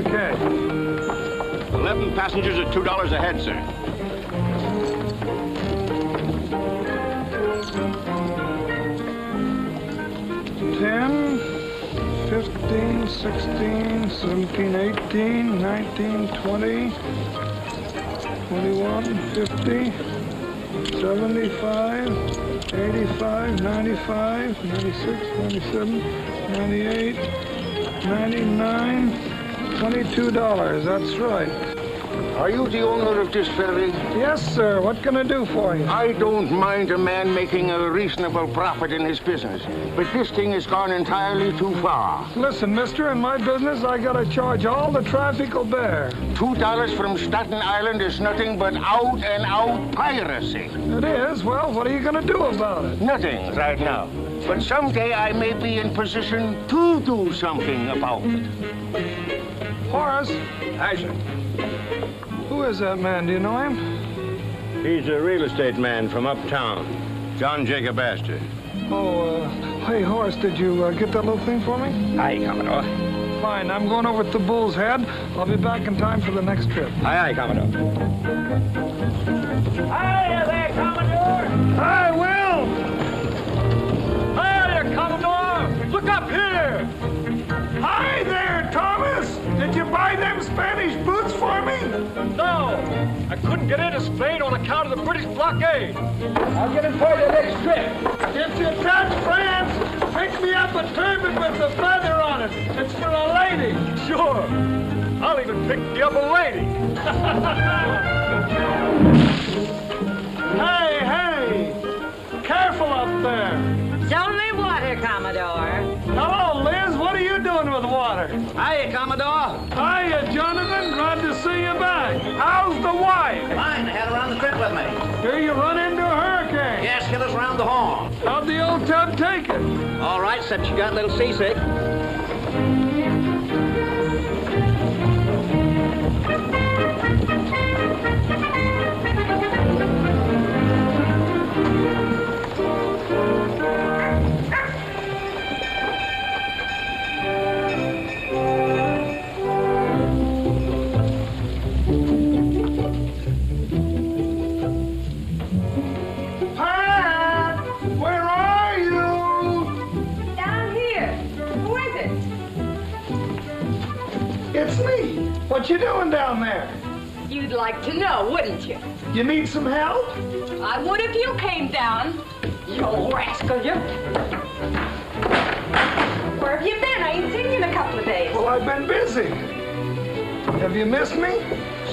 cash? 11 passengers at $2 a head, sir. $10, $15, $16, $17, $18, $19, $20, $21, $50, $75, $85, $95, $96, $97, $98, $99, $22. That's right. Are you the owner of this ferry? Yes, sir. What can I do for you? I don't mind a man making a reasonable profit in his business, but this thing has gone entirely too far. Listen, mister, in my business, I gotta charge all the traffic will bear. $2 from Staten Island is nothing but out-and-out piracy. It is? Well, what are you gonna do about it? Nothing right now. But someday I may be in position to do something about it. Horace? Aye, sir. Who is that man? Do you know him? He's a real estate man from uptown. John Jacob Astor. Oh, hey, Horace, did you get that little thing for me? Aye, Commodore. Fine, I'm going over to Bull's Head. I'll be back in time for the next trip. Aye, aye, Commodore. Hiya there, Commodore! Hi, Will! Hiya, Commodore! Look up here! Hi there, Thomas! Did you buy them Spanish boots for me? No! I couldn't get into Spain on account of the British blockade. I'll get him for you next trip. If you touch France, pick me up a turban with a feather on it. It's for a lady. Sure. I'll even pick you up a lady. Hey, hey! Careful up there. It's only water, Commodore. Hello, Liz. What are you doing with water? Hiya, Commodore. Hiya, Jonathan. Glad to see you back. How's the wife? Fine, I had her on the trip with me. Here you run into a hurricane. Yes, hit us around the horn. How'd the old tub take it? All right, except she got a little seasick. Pat! Where are you? Down here. Who is it? It's me. What you doing down there? You'd like to know, wouldn't you? You need some help? I would if you came down. You old rascal, you. Where have you been? I ain't seen you in a couple of days. Well, I've been busy. Have you missed me?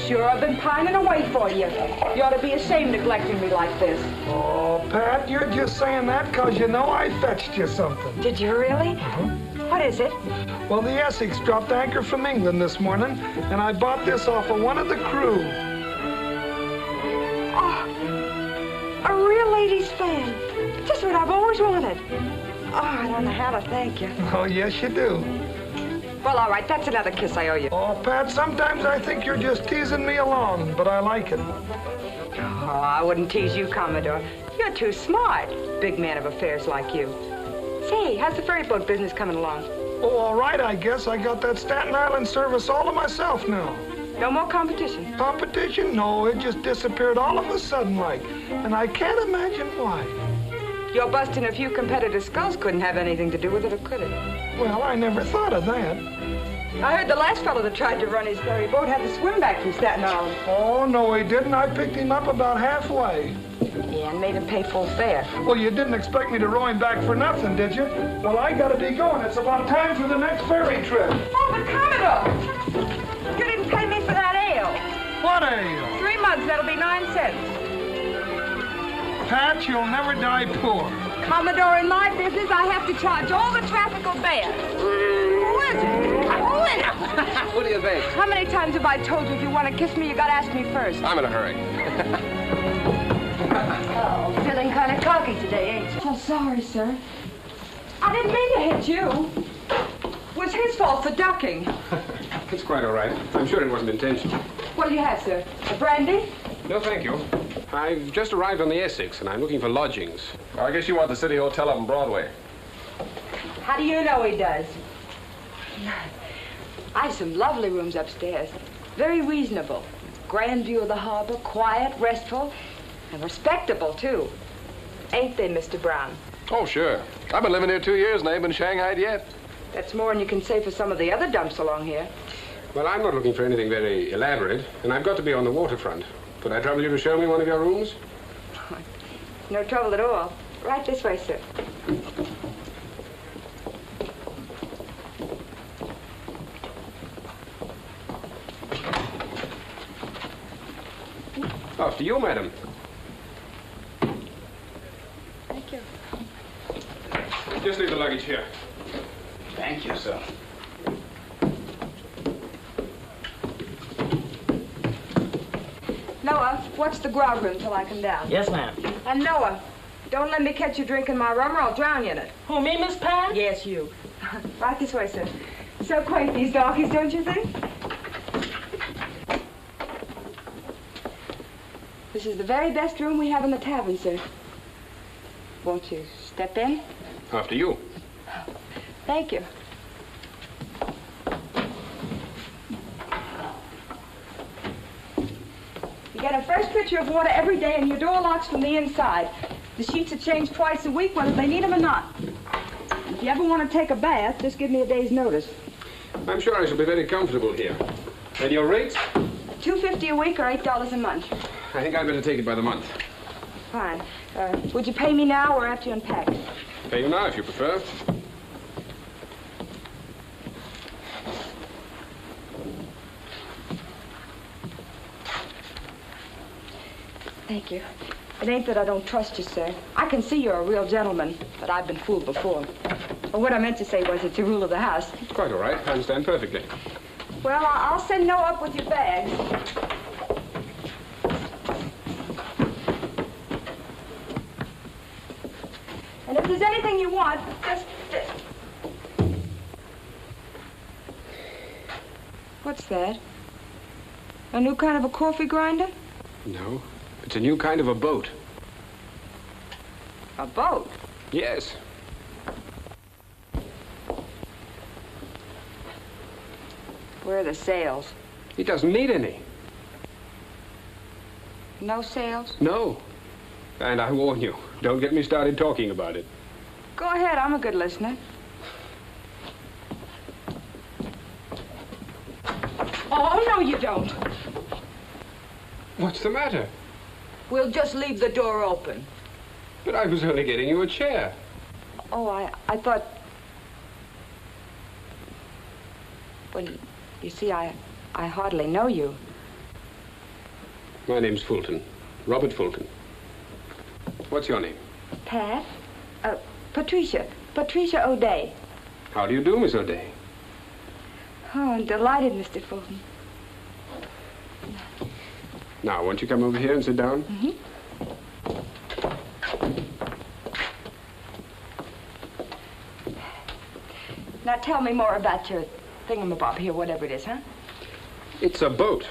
Sure, I've been pining away for you. You ought to be ashamed neglecting me like this. Oh, Pat, you're just saying that because you know I fetched you something. Did you really? What is it? Well, the Essex dropped anchor from England this morning, and I bought this off of one of the crew. Oh, a real ladies' fan. Just what I've always wanted. Oh, I don't know how to thank you. Oh, yes, you do. Well, all right, that's another kiss I owe you. Oh, Pat, sometimes I think you're just teasing me along, but I like it. Oh, I wouldn't tease you, Commodore. You're too smart, big man of affairs like you. Say, how's the ferry boat business coming along? Oh, all right, I guess. I got that Staten Island service all to myself now. No more competition. Competition? No, it just disappeared all of a sudden like. And I can't imagine why. Your busting a few competitors' skulls couldn't have anything to do with it, or could it? Well, I never thought of that. I heard the last fellow that tried to run his ferry boat had to swim back from Staten Island. Oh, no, he didn't. I picked him up about halfway. Yeah, and made him pay full fare. Well, you didn't expect me to row him back for nothing, did you? Well, I gotta be going. It's about time for the next ferry trip. Oh, but Commodore! You didn't pay me for that ale. What ale? 3 months, that'll be 9 cents. Pat, you'll never die poor. Commodore, in my business, I have to charge all the traffic will bear. Who is it? Who is it? What do you think? How many times have I told you if you want to kiss me, you gotta ask me first? I'm in a hurry. Oh, feeling kind of cocky today, ain't you? Oh, sorry, sir. I didn't mean to hit you. It was his fault for ducking. It's quite all right. I'm sure it wasn't intentional. What do you have, sir? A brandy? No, thank you. I've just arrived on the Essex, and I'm looking for lodgings. I guess you want the City Hotel up on Broadway. How do you know he does? I have some lovely rooms upstairs. Very reasonable. Grand view of the harbor, quiet, restful, and respectable, too. Ain't they, Mr. Brown? Oh, sure. I've been living here 2 years and I ain't been shanghaied yet. That's more than you can say for some of the other dumps along here. Well, I'm not looking for anything very elaborate, and I've got to be on the waterfront. Could I trouble you to show me one of your rooms? No trouble at all. Right this way, sir. After you, madam. Thank you. Just leave the luggage here. Thank you, sir. Noah, watch the grog room till I come down. Yes, ma'am. And Noah, don't let me catch you drinking my rum or I'll drown you in it. Who, me, Miss Pat? Yes, you. Right this way, sir. So quaint, these darkies, don't you think? This is the very best room we have in the tavern, sir. Won't you step in? After you. Thank you. You get a fresh pitcher of water every day and your door locks from the inside. The sheets are changed twice a week, whether they need them or not. If you ever want to take a bath, just give me a day's notice. I'm sure I shall be very comfortable here. And your rates? $2.50 a week or $8 a month. I think I'd better take it by the month. Fine. Would you pay me now or after you unpack? Pay you now if you prefer. Thank you. It ain't that I don't trust you, sir. I can see you're a real gentleman, but I've been fooled before. Well, what I meant to say was it's the rule of the house. It's quite all right. I understand perfectly. Well, I'll send Noah up with your bags. And if there's anything you want, just... What's that? A new kind of a coffee grinder? No. It's a new kind of a boat. A boat? Yes. Where are the sails? He doesn't need any. No sails? No. And I warn you, don't get me started talking about it. Go ahead, I'm a good listener. Oh, no, you don't. What's the matter? We'll just leave the door open. But I was only getting you a chair. Oh, I thought... Well, you see, I hardly know you. My name's Fulton. Robert Fulton. What's your name? Pat? Patricia. Patricia O'Day. How do you do, Miss O'Day? Oh, I'm delighted, Mr. Fulton. Now, won't you come over here and sit down? Mm-hmm. Now, tell me more about your thingamabob here, whatever it is, huh? It's a boat.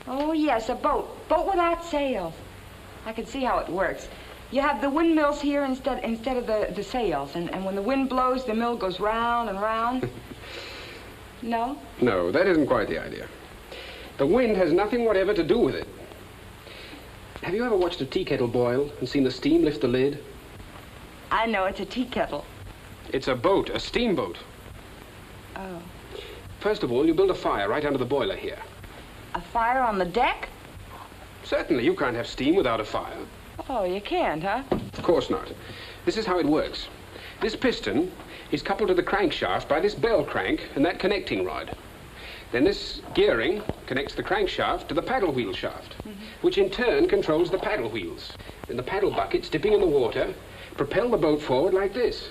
Oh, yes, a boat. Boat without sails. I can see how it works. You have the windmills here instead of the sails, and when the wind blows, the mill goes round and round. No? No, that isn't quite the idea. The wind has nothing whatever to do with it. Have you ever watched a tea kettle boil and seen the steam lift the lid? I know, it's a tea kettle. It's a boat, a steamboat. Oh. First of all, you build a fire right under the boiler here. A fire on the deck? Certainly, you can't have steam without a fire. Oh, you can't, huh? Of course not. This is how it works. This piston is coupled to the crankshaft by this bell crank and that connecting rod. Then this gearing connects the crankshaft to the paddle wheel shaft, which in turn controls the paddle wheels. And the paddle buckets dipping in the water propel the boat forward like this.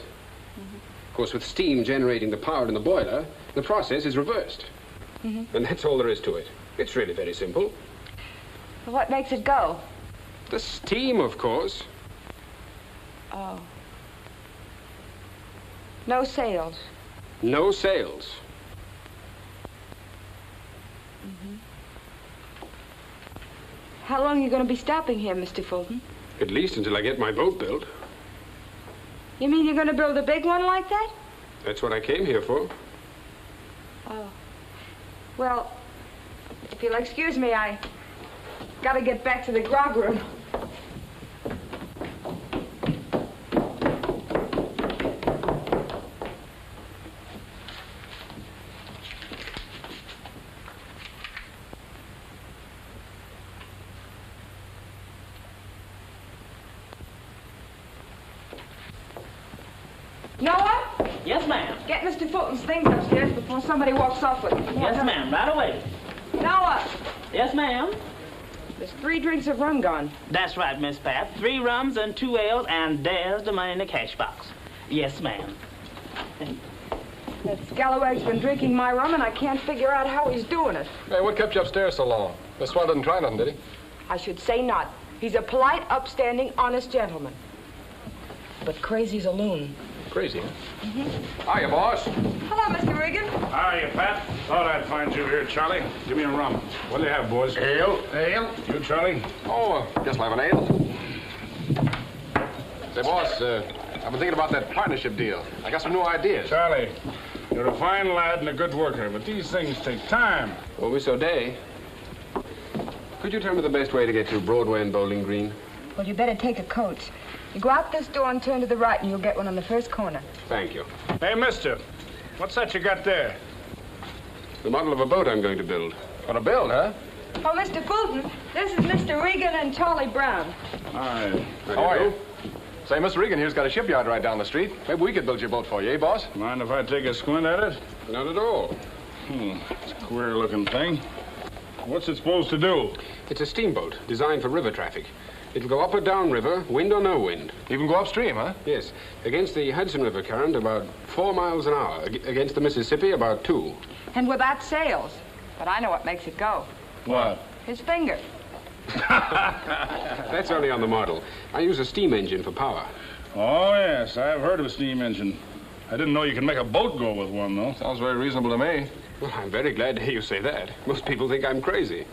Of course, with steam generating the power in the boiler, the process is reversed. And that's all there is to it. It's really very simple. What makes it go? The steam, of course. Oh. No sails. No sails. How long are you going to be stopping here, Mr. Fulton? At least until I get my boat built. You mean you're going to build a big one like that? That's what I came here for. Oh. Well, if you'll excuse me, I gotta get back to the grog room. Noah? Yes, ma'am. Get Mr. Fulton's things upstairs before somebody walks off with them. Yes, ma'am. Right away. Noah! Yes, ma'am. There's 3 drinks of rum gone. That's right, Miss Pat. 3 rums and 2 ales, and there's the money in the cash box. Yes, ma'am. That scalawag's been drinking my rum, and I can't figure out how he's doing it. Hey, what kept you upstairs so long? This swell didn't try nothing, did he? I should say not. He's a polite, upstanding, honest gentleman. But crazy's a loon. Crazy, huh? Hiya, boss. Hello, Mr. Regan. Hiya, Pat. Thought I'd find you here, Charlie. Give me a rum. What do you have, boys? Ale. You, Charlie? Oh, guess I'll have an ale. Say, boss, I've been thinking about that partnership deal. I got some new ideas. Charlie, you're a fine lad and a good worker, but these things take time. Oh, Miss O'Day, could you tell me the best way to get to Broadway and Bowling Green? Well, you better take a coach. You go out this door and turn to the right, and you'll get one on the first corner. Thank you. Hey, mister, what's that you got there? The model of a boat I'm going to build. On a build, huh? Oh, Mr. Fulton, this is Mr. Regan and Charlie Brown. Hi. How are you? Say, Mr. Regan here's got a shipyard right down the street. Maybe we could build your boat for you, eh, boss? Mind if I take a squint at it? Not at all. It's a queer-looking thing. What's it supposed to do? It's a steamboat designed for river traffic. It'll go up or down river, wind or no wind. Even go upstream, huh? Yes. Against the Hudson River current, about 4 miles an hour. Against the Mississippi, about 2. And without sails. But I know what makes it go. What? His finger. That's only on the model. I use a steam engine for power. Oh, yes, I've heard of a steam engine. I didn't know you could make a boat go with one, though. Sounds very reasonable to me. Well, I'm very glad to hear you say that. Most people think I'm crazy.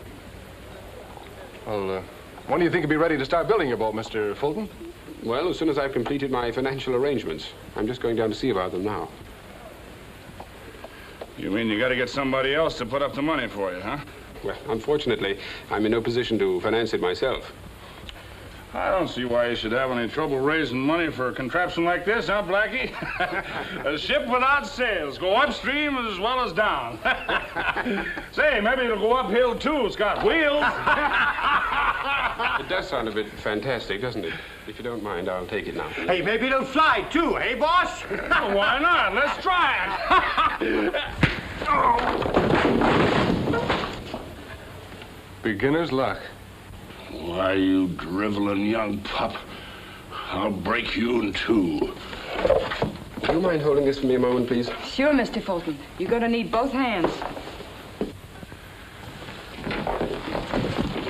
Well, when do you think you'll be ready to start building your boat, Mr. Fulton? Well, as soon as I've completed my financial arrangements. I'm just going down to see about them now. You mean you gotta get somebody else to put up the money for you, huh? Well, unfortunately, I'm in no position to finance it myself. I don't see why you should have any trouble raising money for a contraption like this, huh, Blackie? A ship without sails. Go upstream as well as down. Say, maybe it'll go uphill, too. It's got wheels. It does sound a bit fantastic, doesn't it? If you don't mind, I'll take it now. Hey, maybe it'll fly, too, hey, boss? Well, why not? Let's try it. Beginner's luck. Why, you driveling young pup. I'll break you in 2. Do you mind holding this for me a moment, please? Sure, Mr. Fulton. You're going to need both hands.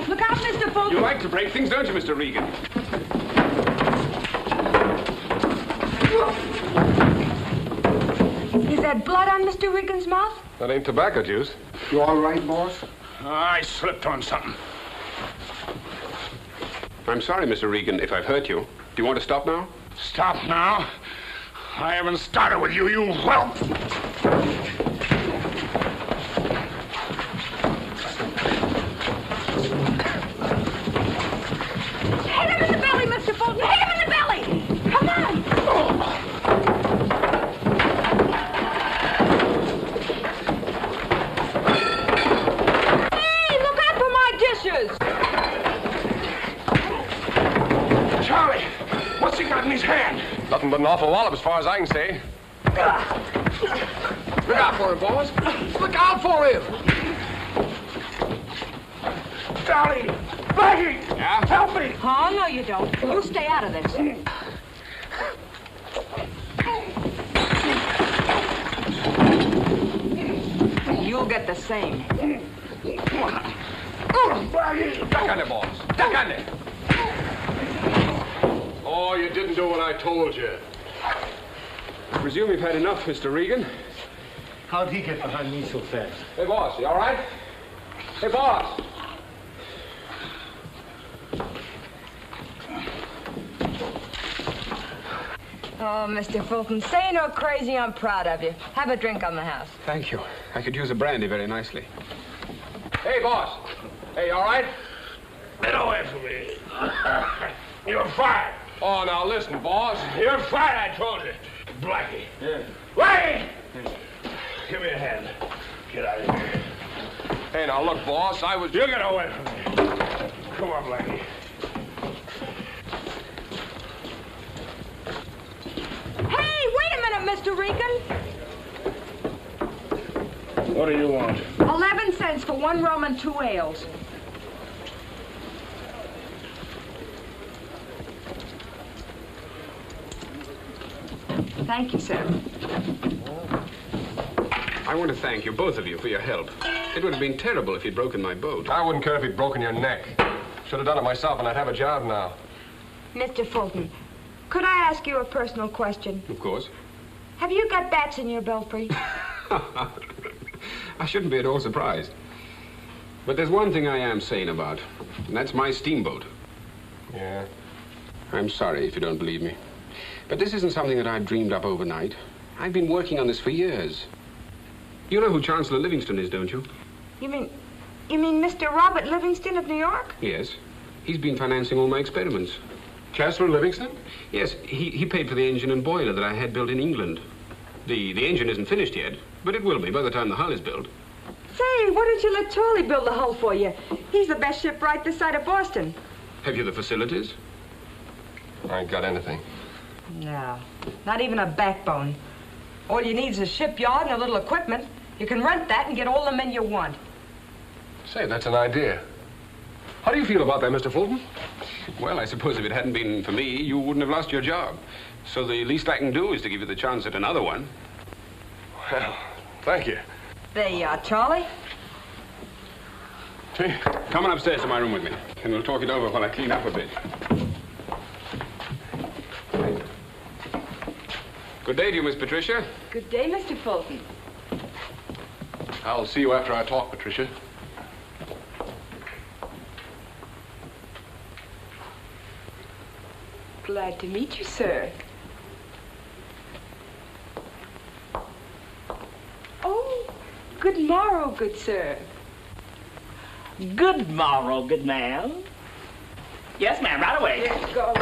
Look out, Mr. Fulton! You like to break things, don't you, Mr. Regan? Is there blood on Mr. Regan's mouth? That ain't tobacco juice. You all right, boss? I slipped on something. I'm sorry, Mr. Regan, if I've hurt you. Do you want to stop now? Stop now. I haven't started with you, you whelp. Hit him in the belly, Mr. Fulton! Hit him in the belly! Come on! Hey, look out for my dishes! Charlie, what's he got in his hand? Nothing but an awful wallop as far as I can see. Look out for him, boss. Look out for him. Charlie! Blackie! Yeah? Help me! Oh, no, you don't. You stay out of this. You'll get the same. Blackie! Duck on there, boss. Duck on there. Oh, you didn't do what I told you. I presume you've had enough, Mr. Regan. How'd he get behind me so fast? Hey, boss, you all right? Hey, boss. Oh, Mr. Fulton, say no crazy. I'm proud of you. Have a drink on the house. Thank you. I could use a brandy very nicely. Hey, boss. Hey, all right? Get away from me. You're fired. Oh, now listen, boss. You're fired, I told you. Blackie. Yeah. Blackie! Give me a hand. Get out of here. Hey, now look, boss, I was... You get away from me. Come on, Blackie. Hey, wait a minute, Mr. Regan. What do you want? 11 cents for 1 rum and 2 ales. Thank you, sir. I want to thank you, both of you, for your help. It would have been terrible if you'd broken my boat. I wouldn't care if he'd broken your neck. Should have done it myself and I'd have a job now. Mr. Fulton, could I ask you a personal question? Of course. Have you got bats in your belfry? I shouldn't be at all surprised. But there's one thing I am sane about, and that's my steamboat. Yeah? I'm sorry if you don't believe me. But this isn't something that I've dreamed up overnight. I've been working on this for years. You know who Chancellor Livingston is, don't you? You mean Mr. Robert Livingston of New York? Yes. He's been financing all my experiments. Chancellor Livingston? Yes, he paid for the engine and boiler that I had built in England. The engine isn't finished yet, but it will be by the time the hull is built. Say, why don't you let Charlie build the hull for you? He's the best shipwright this side of Boston. Have you the facilities? I ain't got anything. No, not even a backbone. All you need is a shipyard and a little equipment. You can rent that and get all the men you want. Say, that's an idea. How do you feel about that, Mr. Fulton? Well, I suppose if it hadn't been for me, you wouldn't have lost your job. So the least I can do is to give you the chance at another one. Well, thank you. There you are, Charlie. Gee. Come on upstairs to my room with me, and we'll talk it over while I clean up a bit. Good day to you, Miss Patricia. Good day, Mr. Fulton. I'll see you after I talk, Patricia. Glad to meet you, sir. Oh, good morrow, good sir. Good morrow, good ma'am. Yes, ma'am, right away. Let's go.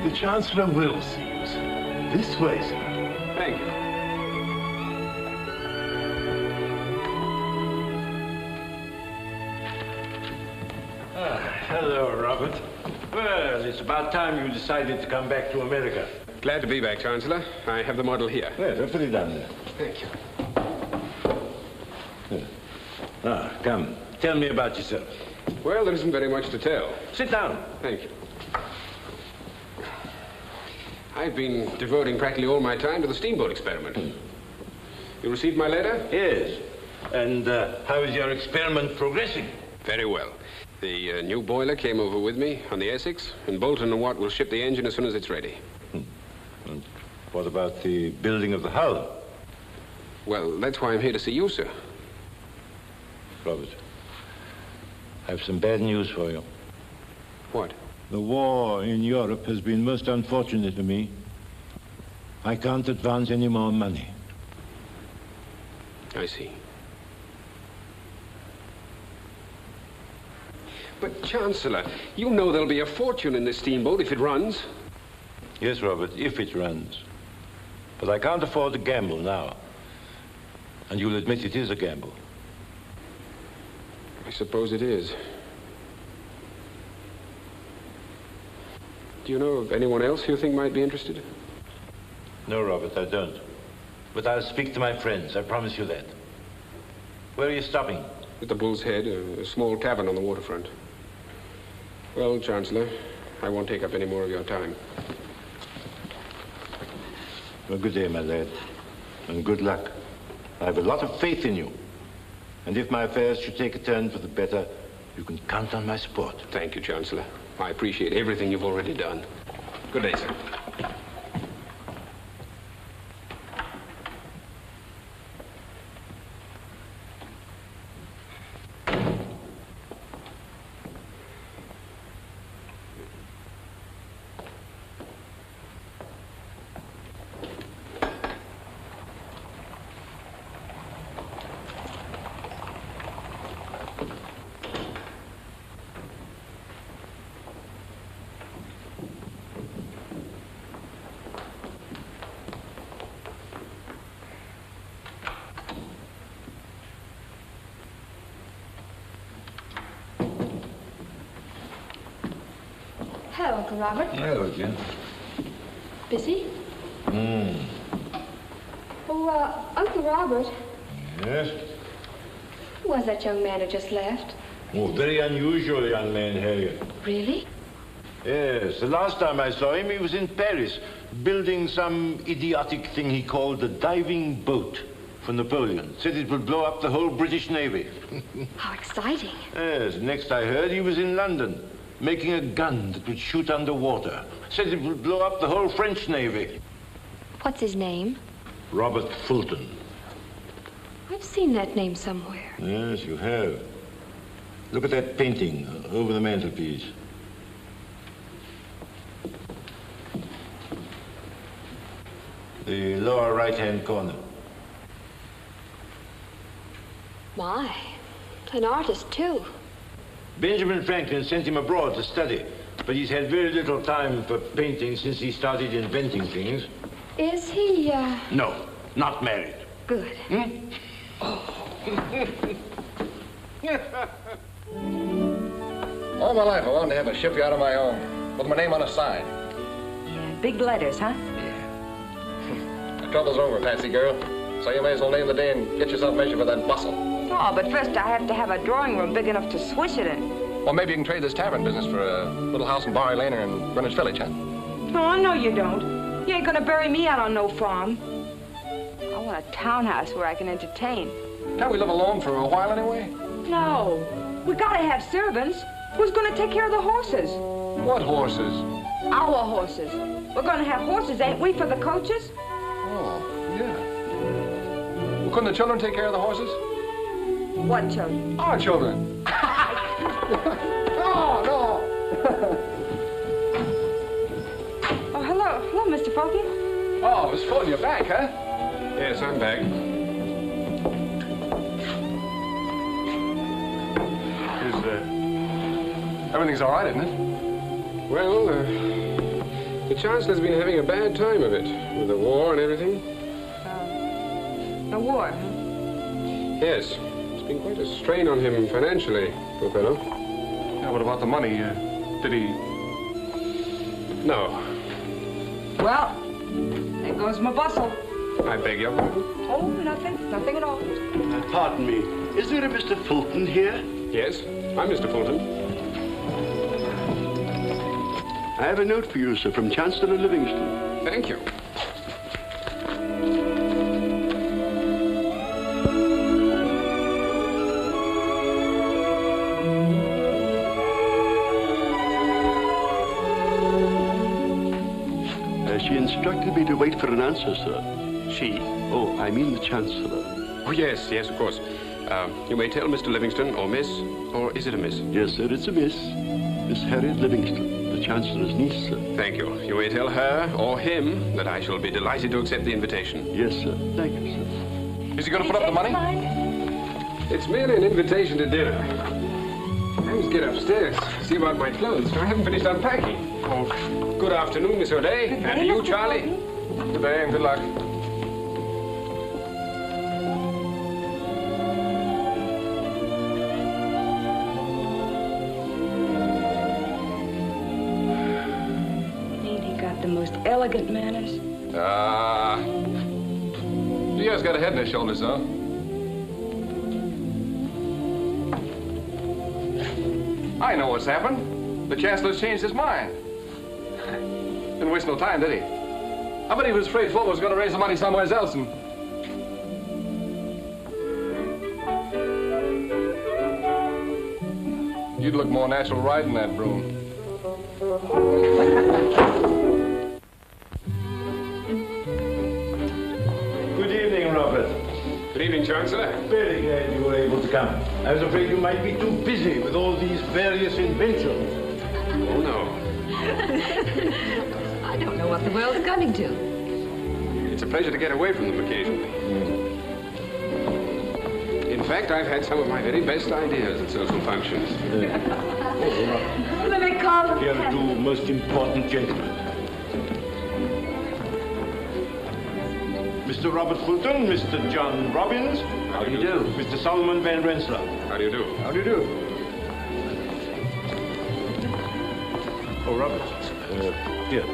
The Chancellor will see you, sir. This way, sir. Thank you. Hello, Robert. Well, it's about time you decided to come back to America. Glad to be back, Chancellor. I have the model here. Yes, put it down there. Thank you. Come. Tell me about yourself. Well, there isn't very much to tell. Sit down. Thank you. I've been devoting practically all my time to the steamboat experiment. You received my letter? Yes. And how is your experiment progressing? Very well. The new boiler came over with me on the Essex, and Bolton and Watt will ship the engine as soon as it's ready. And what about the building of the hull? Well, that's why I'm here to see you, sir. Robert, I have some bad news for you. What? The war in Europe has been most unfortunate to me. I can't advance any more money. I see. But, Chancellor, you know there'll be a fortune in this steamboat if it runs. Yes, Robert, if it runs. But I can't afford to gamble now. And you'll admit it is a gamble. I suppose it is. Do you know of anyone else you think might be interested? No, Robert, I don't. But I'll speak to my friends, I promise you that. Where are you stopping? At the Bull's Head, a small tavern on the waterfront. Well, Chancellor, I won't take up any more of your time. Well, good day, my lad. And good luck. I have a lot of faith in you. And if my affairs should take a turn for the better, you can count on my support. Thank you, Chancellor. I appreciate everything you've already done. Good day, sir. Hello, Uncle Robert. Hello, Jim. Busy? Oh, Uncle Robert, Yes? who was that young man who just left? Oh, very unusual young man, Harriet. Really? Yes, the last time I saw him, he was in Paris, building some idiotic thing he called the diving boat for Napoleon. Said it would blow up the whole British Navy. How exciting. Yes, next I heard he was in London, making a gun that would shoot underwater. Said it would blow up the whole French Navy. What's his name? Robert Fulton. I've seen that name somewhere. Yes, you have. Look at that painting over the mantelpiece. The lower right-hand corner. My, an artist, too. Benjamin Franklin sent him abroad to study, but he's had very little time for painting since he started inventing things. Is he, No, not married. good? All my life I wanted to have a shipyard of my own, with my name on a sign. Yeah, big letters, huh? The trouble's over, Patsy girl. So you may as well name the day and get yourself measured for that bustle. Oh, but first I have to have a drawing room big enough to swish it in. Well, maybe you can trade this tavern business for a little house in Barry Lane or in Greenwich Village, huh? Oh, no, you don't. You ain't gonna bury me out on no farm. I want a townhouse where I can entertain. Can't we live alone for a while anyway? No, we gotta have servants. Who's gonna take care of the horses? What horses? Our horses. We're gonna have horses, ain't we, for the coaches? Oh, yeah. Well, couldn't the children take care of the horses? What children? Our children. Oh, no. Oh, hello, Mr. Fulton. Oh, Miss Fulton, you're back, huh? Yes, I'm back. Everything's all right, isn't it? Well, the Chancellor's been having a bad time of it, with the war and everything. The war, huh? Yes, it's been quite a strain on him financially, poor fellow. Yeah, what about the money? Did he... No, Well, there goes my bustle. I beg your pardon. Oh, nothing at all. Pardon me. Is there a Mr. Fulton here? Yes, I'm Mr. Fulton. I have a note for you, sir, from Chancellor Livingston. Thank you. She instructed me to wait for an answer, sir. She? Oh, I mean the Chancellor. Oh, yes, of course. You may tell Mr. Livingston, or Miss, or is it a Miss? Yes, sir, it's a Miss. Miss Harriet Livingston, the Chancellor's niece, sir. Thank you. You may tell her, or him, that I shall be delighted to accept the invitation. Yes, sir. Thank you, sir. Is he going to put up the money? It's merely an invitation to dinner. I must get upstairs, see about my clothes. I haven't finished unpacking. Oh, good afternoon, Miss O'Day. And to you, Charlie. Good day and good luck. got the most elegant manners. He has got a head on his shoulders, though. I know what's happened. The Chancellor's changed his mind. Didn't waste no time, did he? I bet he was afraid Fulton was going to raise the money somewhere else and... You'd look more natural riding that broom. Good evening, Robert. Good evening, Chancellor. Very glad you were able to come. I was afraid you might be too busy with all these various inventions. Oh, no. I don't know what the world's coming to. It's a pleasure to get away from them occasionally. In fact, I've had some of my very best ideas at social functions. Let me call Here are two most important gentlemen. Mr. Robert Fulton, Mr. John Robbins. How do you do? Mr. Solomon Van Rensselaer. How do you do? How do you do? Oh, Robert. Here.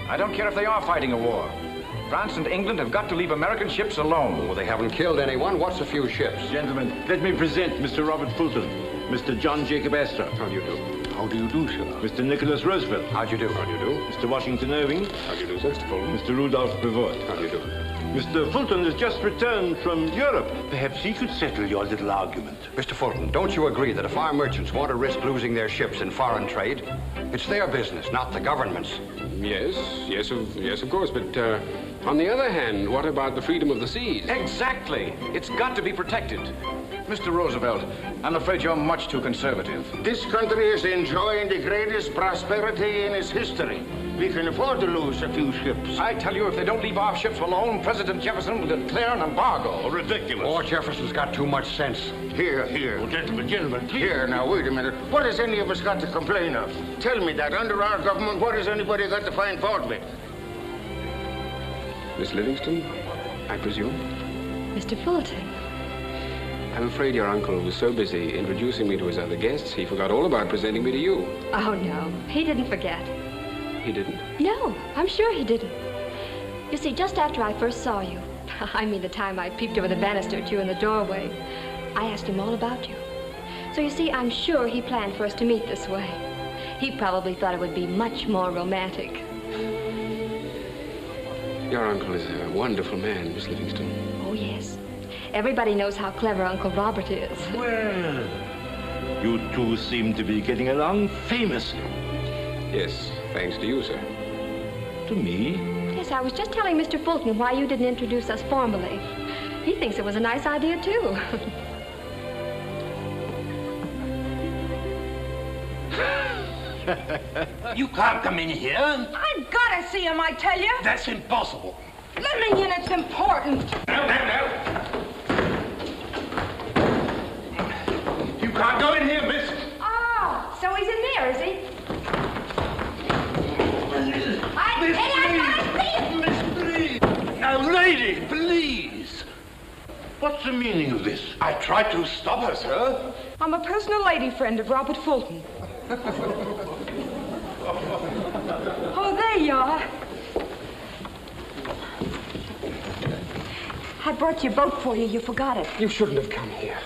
I don't care if they are fighting a war. France and England have got to leave American ships alone. Well, they haven't killed anyone. What's a few ships? Gentlemen, let me present Mr. Robert Fulton, Mr. John Jacob Astor. How do you do? How do you do, sir? Mr. Nicholas Roosevelt. How do you do? How do you do? Mr. Washington Irving. How do you do, sir? Mr. Fulton. Mr. Rudolph Prevost. How do you do? Mr. Fulton has just returned from Europe. Perhaps he could settle your little argument. Mr. Fulton, don't you agree that if our merchants want to risk losing their ships in foreign trade, it's their business, not the government's? Yes, of course, but on the other hand, what about the freedom of the seas? Exactly. It's got to be protected. Mr. Roosevelt, I'm afraid you're much too conservative. This country is enjoying the greatest prosperity in its history. We can afford to lose a few ships. I tell you, if they don't leave our ships alone, President Jefferson will declare an embargo. Ridiculous. Oh, Jefferson's got too much sense. Here. Oh, gentlemen, please. Here, now, wait a minute. What has any of us got to complain of? Tell me that. Under our government, what has anybody got to find fault with? Miss Livingston, I presume? Mr. Fulton. I'm afraid your uncle was so busy introducing me to his other guests, he forgot all about presenting me to you. Oh, no. He didn't forget. He didn't? No, I'm sure he didn't. You see, just after I first saw you, I mean the time I peeped over the banister at you in the doorway, I asked him all about you. So you see, I'm sure he planned for us to meet this way. He probably thought it would be much more romantic. Your uncle is a wonderful man, Miss Livingston. Oh, yes. Everybody knows how clever Uncle Robert is. Well, you two seem to be getting along famously. Yes, thanks to you, sir. To me? Yes, I was just telling Mr. Fulton why you didn't introduce us formally. He thinks it was a nice idea, too. You can't come in here. I've got to see him, I tell you. That's impossible. Let me in, it's important. No. You can't go in here, miss. Oh, so he's in there, is he? Miss, please. Now, lady, please. What's the meaning of this? I tried to stop her, sir. I'm a personal lady friend of Robert Fulton. Oh, there you are. I brought your boat for you. You forgot it. You shouldn't have come here.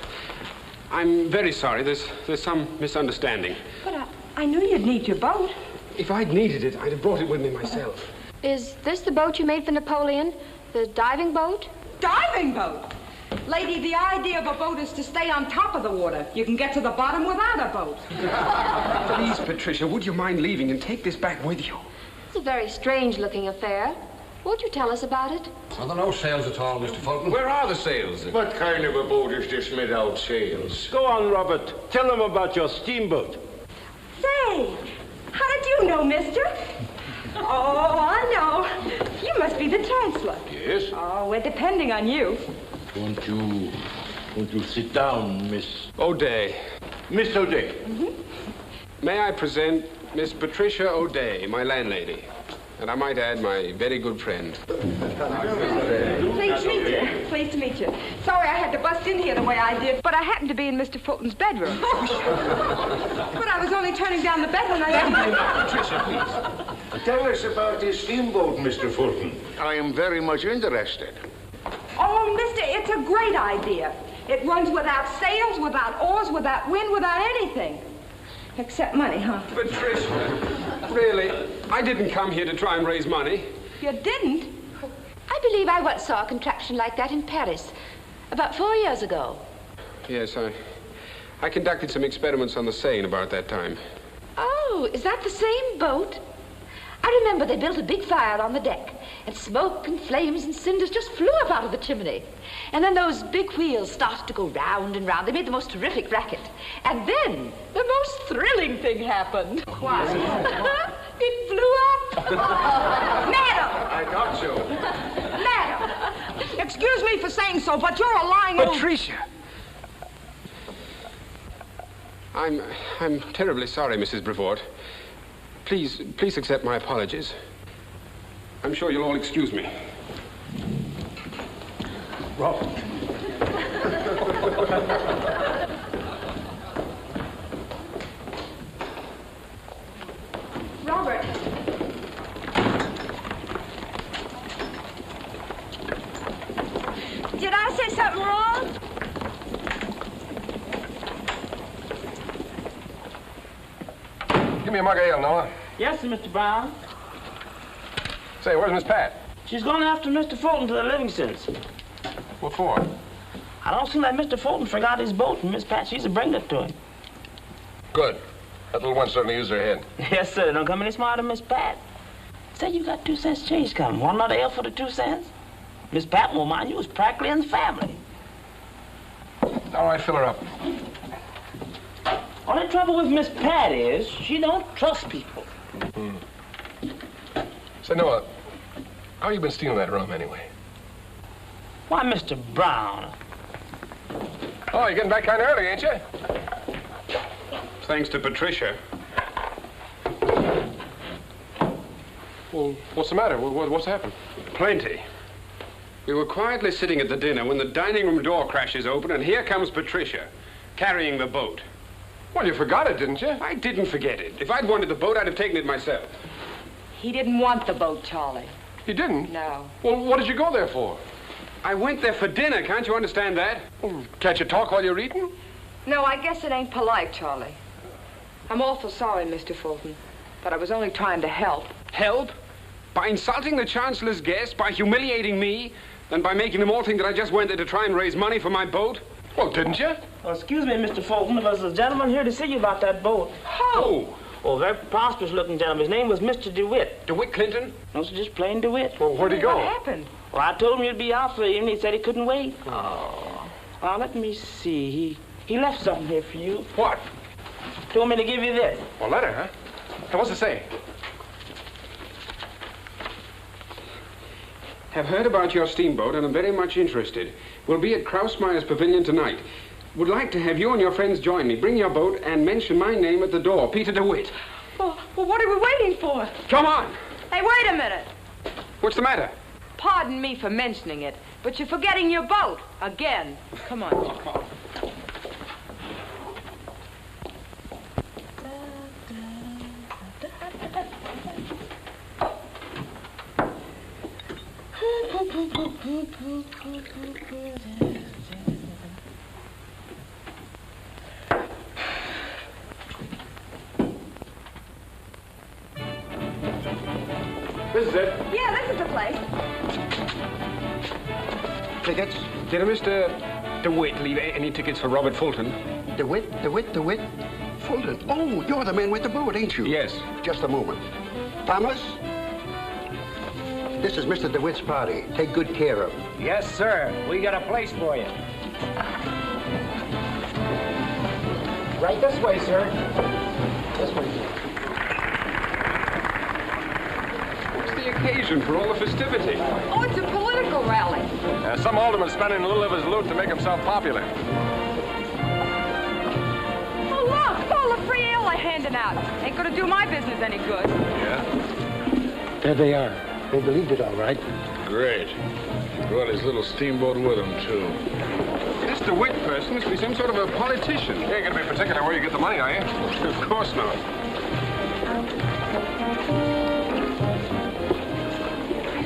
I'm very sorry. There's some misunderstanding. But I knew you'd need your boat. If I'd needed it, I'd have brought it with me myself. Is this the boat you made for Napoleon? The diving boat? Diving boat? Lady, the idea of a boat is to stay on top of the water. You can get to the bottom without a boat. Please, Patricia, would you mind leaving and take this back with you? It's a very strange-looking affair. Won't you tell us about it? Well, there are no sails at all, Mr. Fulton. Where are the sails? What kind of a boat is this without sails? Go on, Robert. Tell them about your steamboat. Say, how did you know, mister? Oh, I know. You must be the Chancellor. Yes? Oh, we're depending on you. Won't you sit down, Miss... O'Day. Miss O'Day. Mm-hmm. May I present Miss Patricia O'Day, my landlady. And I might add, my very good friend. Pleased to meet you. Pleased to meet you. Sorry I had to bust in here the way I did, but I happened to be in Mr. Fulton's bedroom. But I was only turning down the bed when I... Patricia, please. Tell us about this steamboat, Mr. Fulton. I am very much interested. Oh, mister, it's a great idea. It runs without sails, without oars, without wind, without anything. Except money, huh? Patricia, really, I didn't come here to try and raise money. You didn't? I believe I once saw a contraption like that in Paris, about 4 years ago. Yes, I conducted some experiments on the Seine about that time. Oh, is that the same boat? I remember they built a big fire on the deck, and smoke and flames and cinders just flew up out of the chimney. And then those big wheels started to go round and round. They made the most terrific racket. And then the most thrilling thing happened. What? It blew up. Madam! I thought so. Madam! Excuse me for saying so, but you're a lying old... Patricia! I'm terribly sorry, Mrs. Brevoort. Please accept my apologies. I'm sure you'll all excuse me. Robert. Robert. Did I say something wrong? Give me a mug of ale, Noah. Yes, sir, Mr. Brown. Say, where's Miss Pat? She's gone after Mr. Fulton to the Livingstons. What for? I don't seem like Mr. Fulton forgot his boat, and Miss Pat, she's a bring it to him. Good. That little one certainly used her head. Yes, sir. Don't come any smarter than Miss Pat. Say you got 2 cents change coming. Want another ale for the 2 cents? Miss Pat won't mind you. It's practically in the family. All right, fill her up. Only trouble with Miss Pat is she don't trust people. Say, Noah, how you been stealing that rum anyway? Why, Mr. Brown. Oh, you're getting back kind of early, ain't you? Thanks to Patricia. Well, what's the matter? What's happened? Plenty. We were quietly sitting at the dinner when the dining room door crashes open, and here comes Patricia, carrying the boat. Well, you forgot it, didn't you? I didn't forget it. If I'd wanted the boat, I'd have taken it myself. He didn't want the boat, Charlie. You didn't? No. Well, what did you go there for? I went there for dinner. Can't you understand that? Well, can't you talk while you're eating? No, I guess it ain't polite, Charlie. I'm awful sorry, Mr. Fulton, but I was only trying to help. Help? By insulting the Chancellor's guests, by humiliating me, and by making them all think that I just went there to try and raise money for my boat? Well, didn't you? Well, excuse me, Mr. Fulton. There's a gentleman here to see you about that boat. Who? Oh, a very prosperous-looking gentleman. His name was Mr. DeWitt. DeWitt Clinton? No, it's just plain DeWitt. Well, where'd he go? What happened? Well, I told him you'd be out for the evening. He said he couldn't wait. Oh. Well, let me see. He left something here for you. What? Told me to give you this. A letter, huh? And what's it say? Have heard about your steamboat and am very much interested. We'll be at Krausmeyer's Pavilion tonight. Would like to have you and your friends join me. Bring your boat and mention my name at the door, Peter DeWitt. Well, what are we waiting for? Come on. Hey, wait a minute. What's the matter? Pardon me for mentioning it, but you're forgetting your boat again. Come on. This is it. Yeah, this is the place. Tickets? Did Mr. DeWitt leave any tickets for Robert Fulton? DeWitt? Fulton. Oh, you're the man with the boat, ain't you? Yes. Just a moment. Thomas? This is Mr. DeWitt's party. Take good care of him. Yes, sir. We got a place for you. Right this way, sir. This way. What's the occasion for all the festivity? Oh, it's a political rally. Some alderman spending a little of his loot to make himself popular. Oh, look, all the free ale they're handing out. Ain't gonna do my business any good. Yeah? There they are. They believed it all right. Great. Brought his little steamboat with him, too. This DeWitt person must be some sort of a politician. You ain't gonna be particular where you get the money, are you? Of course not.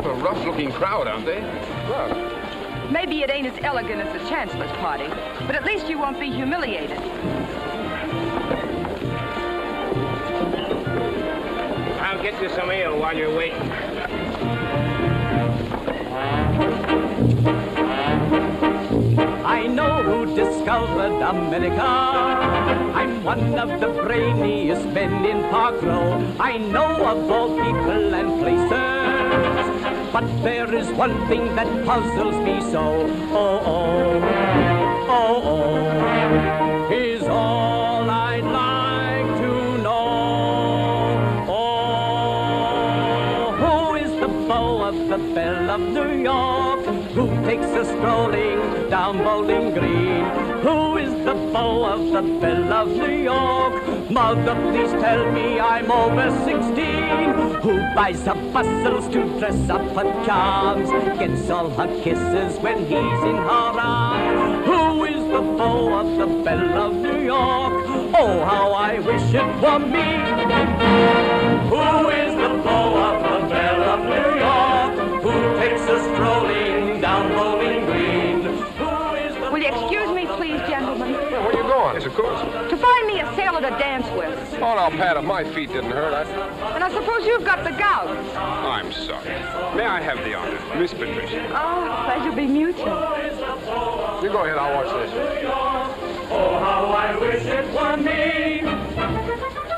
a rough-looking crowd, aren't they? Well, maybe it ain't as elegant as the Chancellor's party, but at least you won't be humiliated. I'll get you some ale while you're waiting. I know who discovered America. I'm one of the brainiest men in Park Row. I know of all people and places, but there is one thing that puzzles me so. Is all I'd like to know. Oh, who is the beau of the Belle of New York? Who takes us strolling down Bowling Green? Who is the beau of the Belle of New York? Mother, please tell me I'm over 16. Who buys her bustles to dress up her charms? Gets all her kisses when he's in her arms? Who is the beau of the Belle of New York? Oh, how I wish it were me. Who is the beau of the Belle of New York? Who takes us strolling down Bowling Green? Will you excuse me, please, gentlemen? Where are you going? Yes, of course. To find me a sailor to dance with. Oh, now, Pat, if my feet didn't hurt, And I suppose you've got the gout. I'm sorry. May I have the honor, Miss Patricia? Oh, pleasure be mutual. You go ahead, I'll watch this. Oh, how I wish it were me.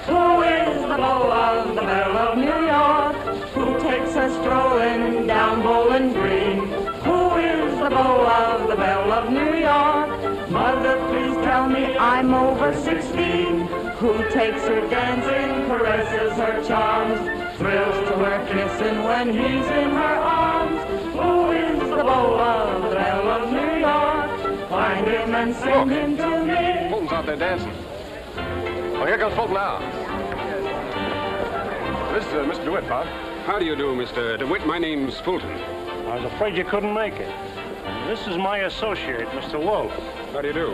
Who is the beau of the Belle of New York? Who takes us strolling down Bowling Green? Who is the beau of the Belle of New York? Mother, please tell me I'm over 16. Who takes her dancing, caresses her charms, thrills to her kissing when he's in her arms? Who is the beau of the Belle of New York? Find him and sing him to me. Fulton's out there dancing. Oh, here comes Fulton now. This is Mr. DeWitt, Bob. How do you do, Mr. DeWitt? My name's Fulton. I was afraid you couldn't make it. This is my associate, Mr. Wolf. How do you do?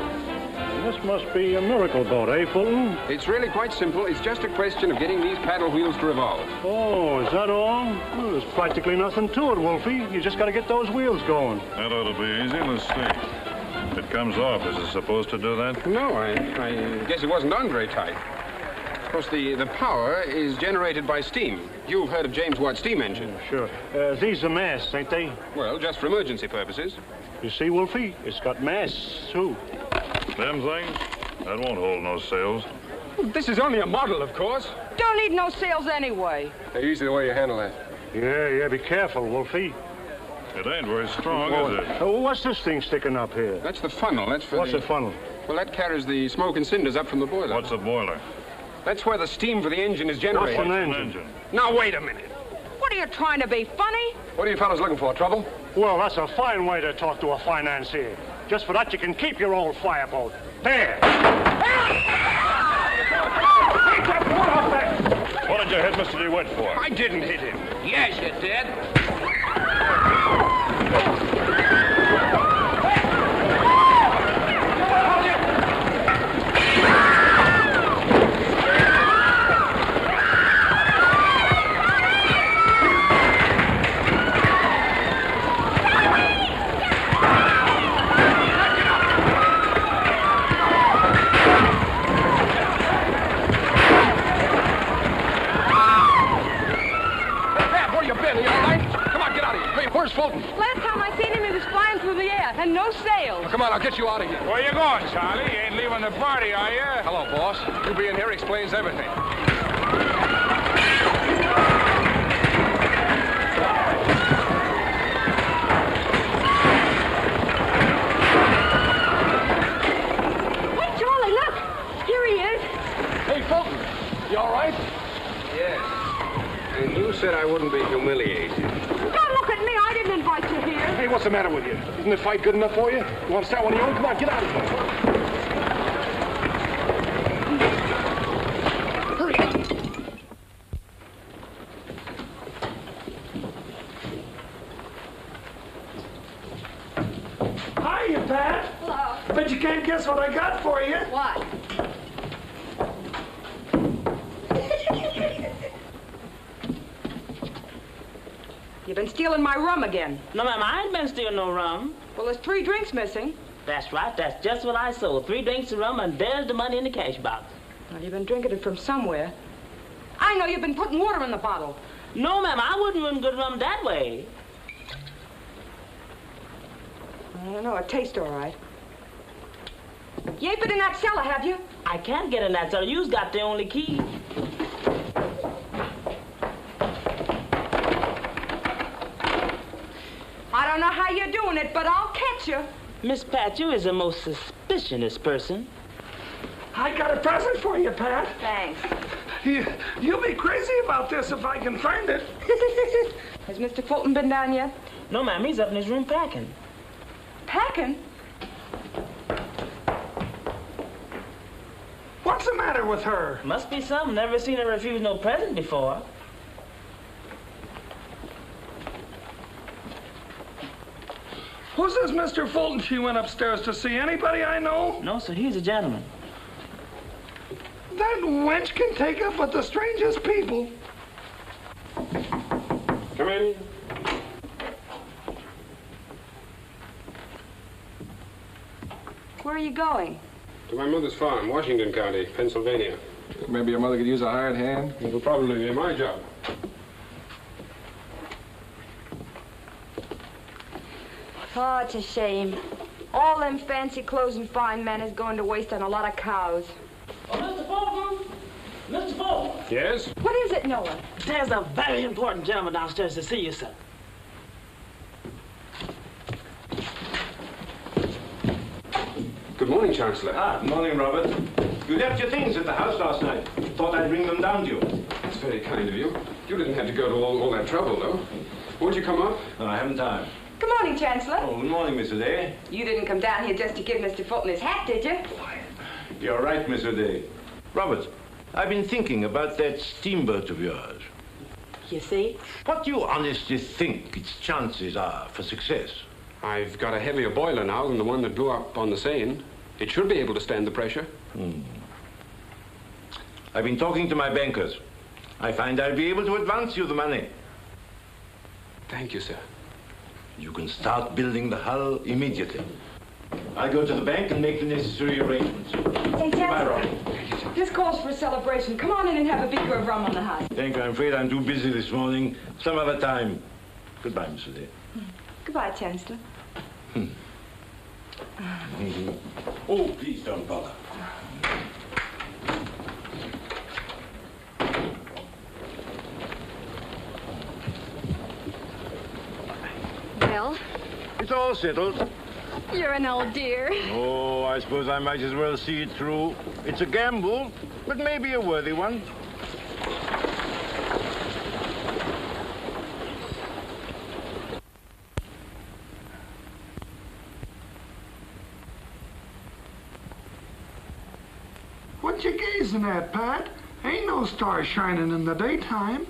This must be a miracle boat, eh, Fulton? It's really quite simple. It's just a question of getting these paddle wheels to revolve. Oh, is that all? Well, there's practically nothing to it, Wolfie. You just got to get those wheels going. That ought to be easy. Let's see. It comes off. Is it supposed to do that? No, I guess it wasn't on very tight. Of course, the power is generated by steam. You've heard of James Watt's steam engine. Sure. These are masts, ain't they? Well, just for emergency purposes. You see, Wolfie? It's got masts, too. Them things? That won't hold no sails. This is only a model, of course. Don't need no sails anyway. Hey, easy the way you handle that. Yeah, be careful, Wolfie. It ain't very strong, is it? Oh, what's this thing sticking up here? That's the funnel. That's for What's a funnel? Well, that carries the smoke and cinders up from the boiler. What's a boiler? That's where the steam for the engine is generated. What's an engine? Now, wait a minute. What are you trying to be, funny? What are you fellas looking for, trouble? Well, that's a fine way to talk to a financier. Just for that, you can keep your old fireboat. There. What did you hit Mr. DeWitt for? I didn't hit him. Yes, you did. Where's Fulton? Last time I seen him, he was flying through the air, and no sails. Well, come on, I'll get you out of here. Where you going, Charlie? You ain't leaving the party, are you? Hello, boss. You being here explains everything. Hey, Charlie, look. Here he is. Hey, Fulton. You all right? Yes. And you said I wouldn't be humiliated. Don't look at me. I didn't invite you here. Hey, what's the matter with you? Isn't the fight good enough for you? You want to start one of your own? Come on, get out of here. Hiya, Pat. Hello. I bet you can't guess what I got for you. What? You've been stealing my rum again. No, ma'am, I ain't been stealing no rum. Well, there's 3 drinks missing. That's right. That's just what I sold. 3 drinks of rum, and there's the money in the cash box. Well, you've been drinking it from somewhere. I know you've been putting water in the bottle. No, ma'am, I wouldn't run good rum that way. I don't know. It tastes all right. You ain't been in that cellar, have you? I can't get in that cellar. You's got the only key. I don't know how you're doing it, but I'll catch you. Miss Pat, you is the most suspicious person. I got a present for you, Pat. Thanks. You'll be crazy about this if I can find it. Has Mr. Fulton been down yet? No, ma'am, he's up in his room packing. Packing? What's the matter with her? Must be something. Never seen her refuse no present before. Who's this Mr. Fulton she went upstairs to see? Anybody I know? No, sir, he's a gentleman. That wench can take up with the strangest people. Come in. Where are you going? To my mother's farm, Washington County, Pennsylvania. Maybe your mother could use a hired hand. It'll probably be my job. Oh, it's a shame. All them fancy clothes and fine manners going to waste on a lot of cows. Oh, Mr. Fulton! Mr. Fulton! Yes? What is it, Noah? There's a very important gentleman downstairs to see you, sir. Good morning, Chancellor. Good morning, Robert. You left your things at the house last night. Thought I'd bring them down to you. That's very kind of you. You didn't have to go to all that trouble, though. Won't you come up? No, I haven't time. Good morning, Chancellor. Oh, good morning, Miss O'Day. You didn't come down here just to give Mr. Fulton his hat, did you? You're right, Miss O'Day. Robert, I've been thinking about that steamboat of yours. You see? What do you honestly think its chances are for success? I've got a heavier boiler now than the one that blew up on the Seine. It should be able to stand the pressure. I've been talking to my bankers. I find I'll be able to advance you the money. Thank you, sir. You can start building the hull immediately. I'll go to the bank and make the necessary arrangements. Hey, Chancellor, this calls for a celebration. Come on in and have a beaker of rum on the house. Thank you. I'm afraid I'm too busy this morning. Some other time. Goodbye, Miss O'Day. Goodbye, Chancellor. Oh, please don't bother. Well, It's all settled. you're an old dear. Oh, I suppose I might as well see it through. It's a gamble, but maybe a worthy one. What you gazing at, Pat? Ain't no stars shining in the daytime.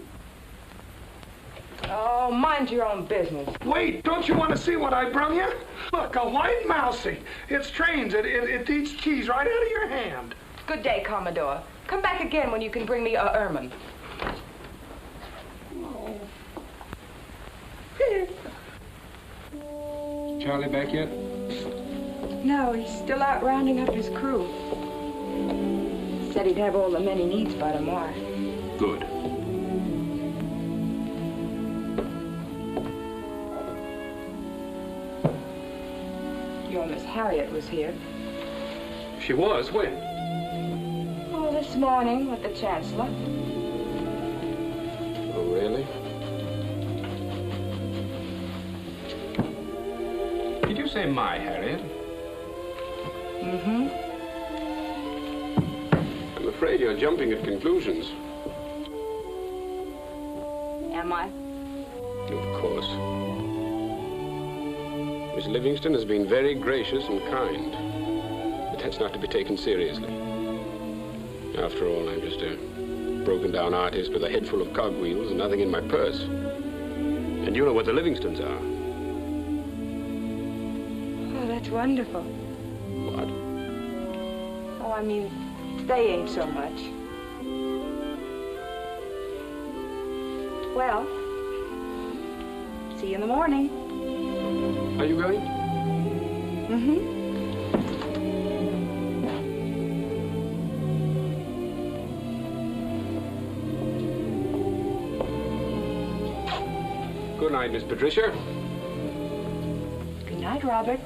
Oh, mind your own business. Wait, don't you want to see what I brung you? Look, a white mousey. It's trains. It eats cheese right out of your hand. Good day, Commodore. Come back again when you can bring me a ermine. Charlie back yet? No, he's still out rounding up his crew. Said he'd have all the men he needs by tomorrow. Good. Your Miss Harriet was here. She was? When? Oh, this morning with the Chancellor. Oh, really? Did you say my Harriet? Mm-hmm. I'm afraid you're jumping at conclusions. Am I? Of course. Miss Livingston has been very gracious and kind, but that's not to be taken seriously. After all, I'm just a broken-down artist with a head full of cogwheels and nothing in my purse. And you know what the Livingstons are. Oh, that's wonderful. What? Oh, I mean, they ain't so much. Well, See you in the morning. Are you going? Mm-hmm. Good night, Miss Patricia. Good night, Robert.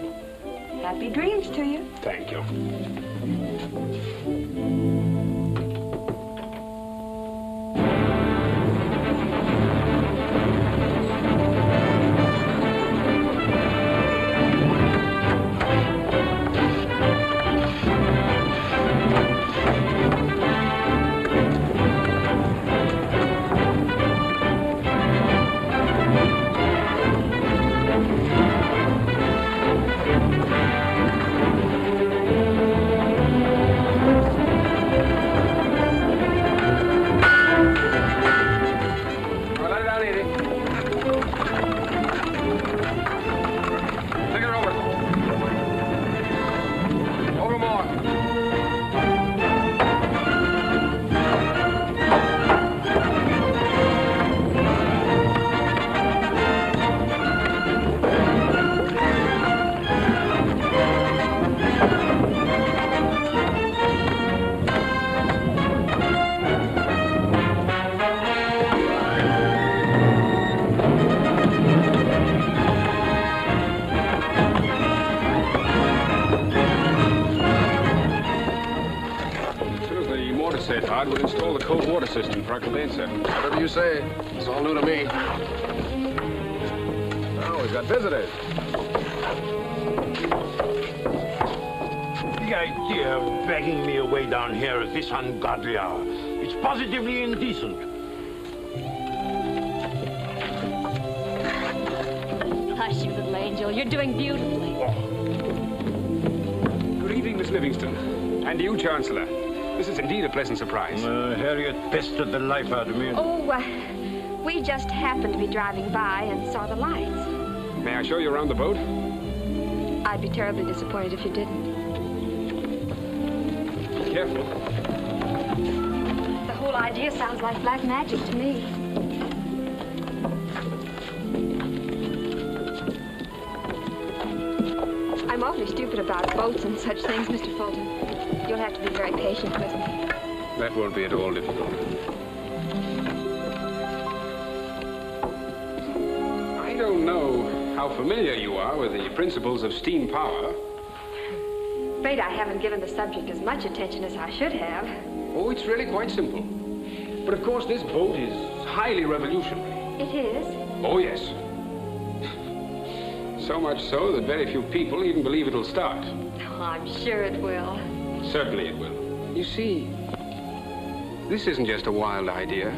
Happy dreams to you. Thank you. We'll install the cold water system for our condenser. Whatever you say. It's all new to me. Oh, we've got visitors. The idea of begging me away down here at this ungodly hour. It's positively indecent. Hush, you little angel. You're doing beautifully. Good evening, Miss Livingston. And you, Chancellor. This is indeed a pleasant surprise. Harriet pestered the life out of me. Oh, we just happened to be driving by and saw the lights. May I show you around the boat? I'd be terribly disappointed if you didn't. Careful. The whole idea sounds like black magic to me. I'm awfully stupid about boats and such things, Mr. Fulton. You'll have to be very patient with me. That won't be at all difficult. I don't know how familiar you are with the principles of steam power. Afraid I haven't given the subject as much attention as I should have. Oh, it's really quite simple. But of course, this boat is highly revolutionary. It is? Oh, yes. So much so that very few people even believe it'll start. Oh, I'm sure it will. Certainly it will. You see, this isn't just a wild idea.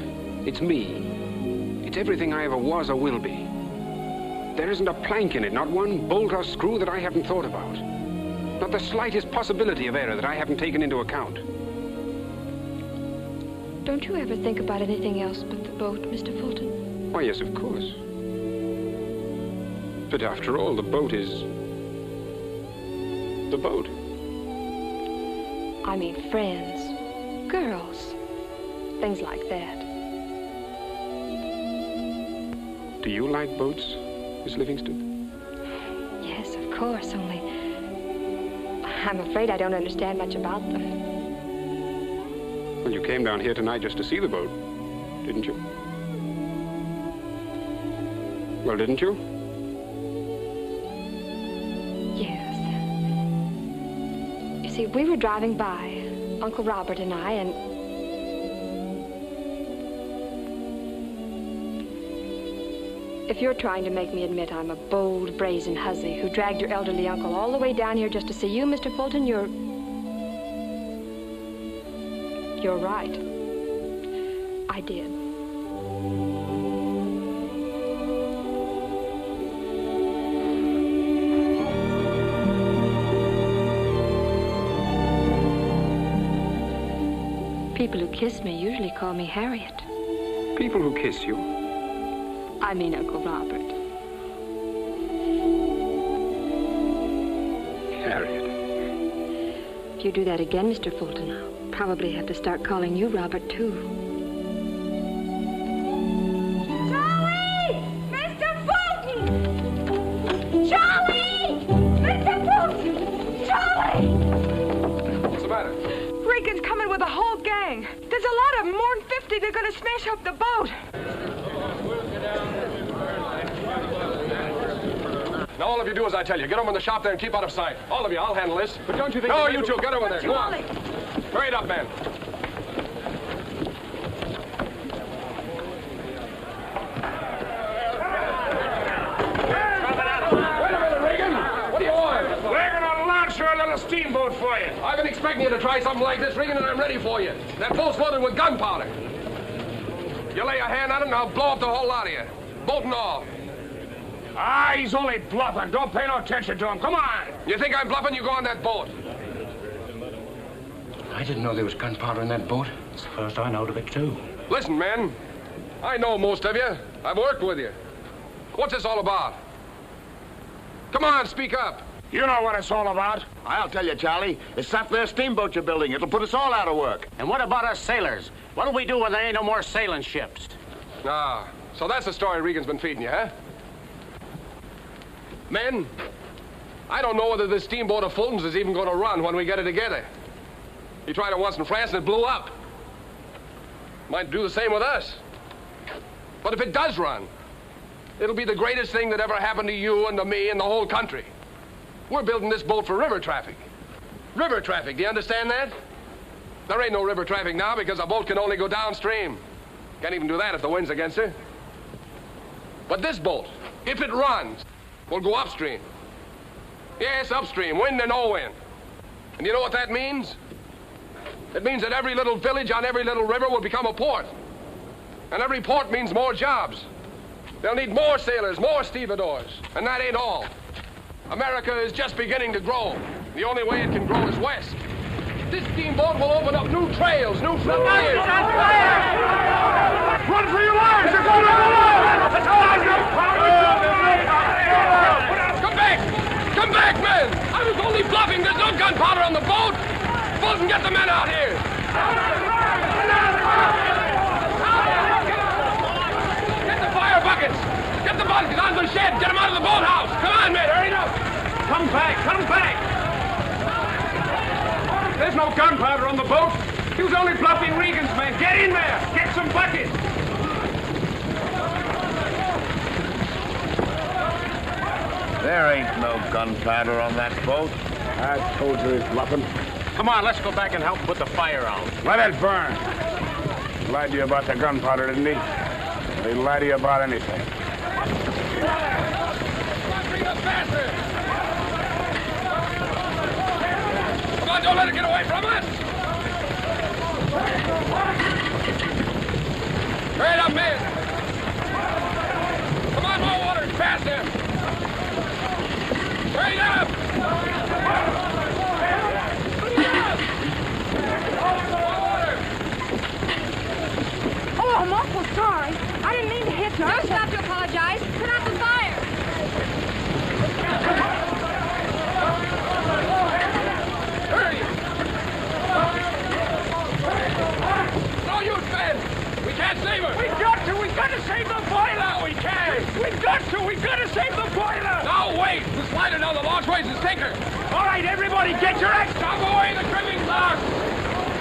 It's me. It's everything I ever was or will be. There isn't a plank in it, not one bolt or screw that I haven't thought about. Not the slightest possibility of error that I haven't taken into account. Don't you ever think about anything else but the boat, Mr. Fulton? Why, yes, of course. But after all, the boat is the boat. I mean friends, girls, things like that. Do you like boats, Miss Livingston? Yes, of course, only I'm afraid I don't understand much about them. Well, you came down here tonight just to see the boat, didn't you? Well, didn't you? Yes. You see, we were driving by, Uncle Robert and I, and if you're trying to make me admit I'm a bold, brazen hussy who dragged your elderly uncle all the way down here just to see you, Mr. Fulton, you're right. I did. People who kiss me usually call me Harriet. People who kiss you? I mean Uncle Robert. Harriet. If you do that again, Mr. Fulton, I'll probably have to start calling you Robert, too. Joey! Mr. Fulton! they're going to smash up the boat. Now, all of you do as I tell you. Get over in the shop there and keep out of sight. All of you, I'll handle this. But don't you think... No, you two, get over there. Go on. Hurry it up, man. A little steamboat for you. I've been expecting you to try something like this, Regan, and I'm ready for you. That boat's loaded with gunpowder. You lay a hand on it, and I'll blow up the whole lot of you. Boat and all. Ah, he's only bluffing. Don't pay no attention to him. Come on. You think I'm bluffing? You go on that boat. I didn't know there was gunpowder in that boat. It's the first I knowed of it, too. Listen, men. I know most of you. I've worked with you. What's this all about? Come on, speak up. You know what it's all about. I'll tell you, Charlie. It's that there steamboat you're building. It'll put us all out of work. And what about us sailors? What'll we do when there ain't no more sailing ships? Ah, so that's the story Regan's been feeding you, huh? Men, I don't know whether this steamboat of Fulton's is even going to run when we get it together. He tried it once in France and it blew up. Might do the same with us. But if it does run, it'll be the greatest thing that ever happened to you and to me and the whole country. We're building this boat for river traffic. River traffic, do you understand that? There ain't no river traffic now because a boat can only go downstream. Can't even do that if the wind's against her. But this boat, if it runs, will go upstream. Yes, upstream, wind or no wind. And you know what that means? It means that every little village on every little river will become a port. And every port means more jobs. They'll need more sailors, more stevedores. And that ain't all. America is just beginning to grow. The only way it can grow is west. This steamboat will open up new trails, new frontiers. Run for your lives! They're going to Come back! Come back, men! I was only bluffing. There's no gunpowder on the boat. Fulton, get the men out here. Get the fire buckets. Get the buckets out of the shed. Get them out of the boathouse. Come on, men, hurry up. Come back! Come back! There's no gunpowder on the boat. He was only bluffing Regan's men. Get in there! Get some buckets! There ain't no gunpowder on that boat. I told you he's bluffing. Come on, let's go back and help put the fire out. Let it burn. He lied to you about the gunpowder, didn't he? He lied to you about anything. Bring up faster! Come on, don't let it get away from us! Hurry it up, men! Come on, more water, faster! Hurry it up! Oh, I'm awful sorry. I didn't mean to hit you. Don't stop to apologize. Put out the fire. Hurry! No use, man! We can't save her! We've got to! We've got to save the boiler! We can't! We've got to! We've got to save the boiler! No, wait! We'll slide her down the launchways and sink her! All right, everybody, get your axe! Chop away the cribbing blocks!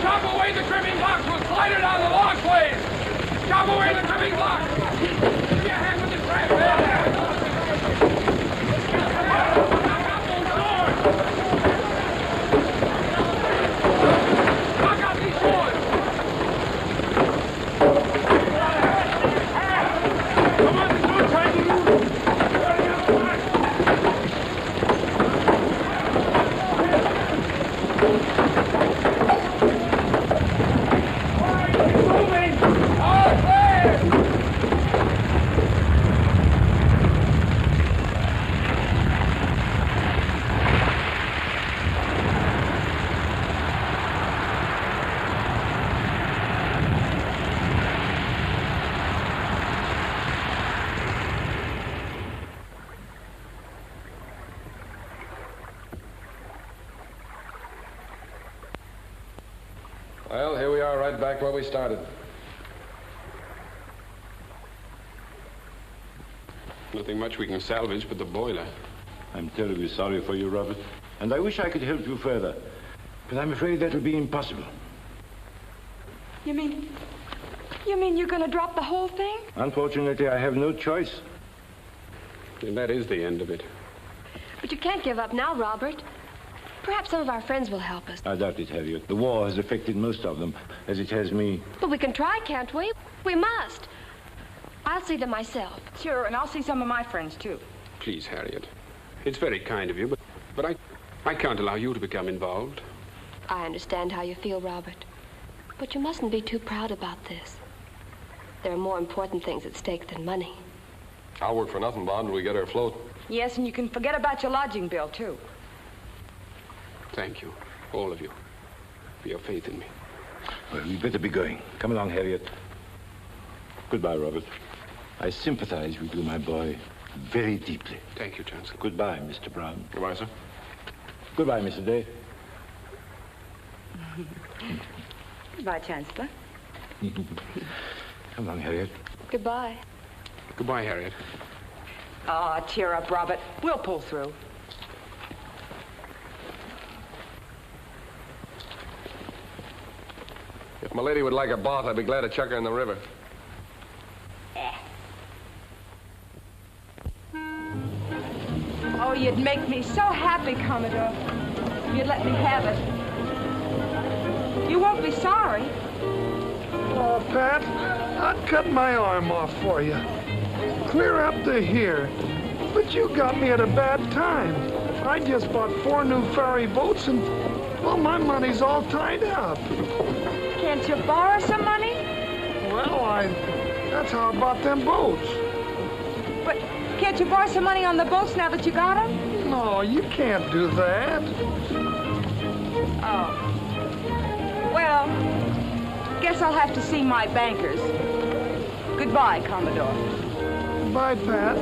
Chop away the cribbing blocks! We'll slide her down the launchways! Chop away the cribbing blocks! Give me a hand with this crab, man! Knock out these swords! Come on, there's no time to lose! Moving! All clear! Well, here we are right back where we started. Nothing much we can salvage but the boiler. I'm terribly sorry for you, Robert. And I wish I could help you further. But I'm afraid that'll be impossible. You mean You mean you're going to drop the whole thing? Unfortunately, I have no choice. And that is the end of it. But you can't give up now, Robert. Perhaps some of our friends will help us. I doubt it, Harriet. The war has affected most of them, as it has me. But we can try, can't we? We must. I'll see them myself. Sure, and I'll see some of my friends, too. Please, Harriet. It's very kind of you, but I can't allow you to become involved. I understand how you feel, Robert. But you mustn't be too proud about this. There are more important things at stake than money. I'll work for nothing, Bond, till we get her afloat. Yes, and you can forget about your lodging bill, too. Thank you, all of you, for your faith in me. Well, we'd better be going. Come along, Harriet. Goodbye, Robert. I sympathize with you, my boy, very deeply. Thank you, Chancellor. Goodbye, Mr. Brown. Goodbye, sir. Goodbye, Mr. Day. Goodbye, Chancellor. Come along, Harriet. Goodbye. Goodbye, Harriet. Oh, cheer up, Robert. We'll pull through. If my lady would like a bath, I'd be glad to chuck her in the river. Oh, you'd make me so happy, Commodore. You'd let me have it. You won't be sorry. Oh, Pat, I'd cut my arm off for you. Clear up to here. But you got me at a bad time. I just bought 4 new ferry boats and, well, my money's all tied up. Can't you borrow some money? Well, that's how I bought them boats. But can't you borrow some money on the boats now that you got them? No, you can't do that. Oh. Well, guess I'll have to see my bankers. Goodbye, Commodore. Bye, Pat.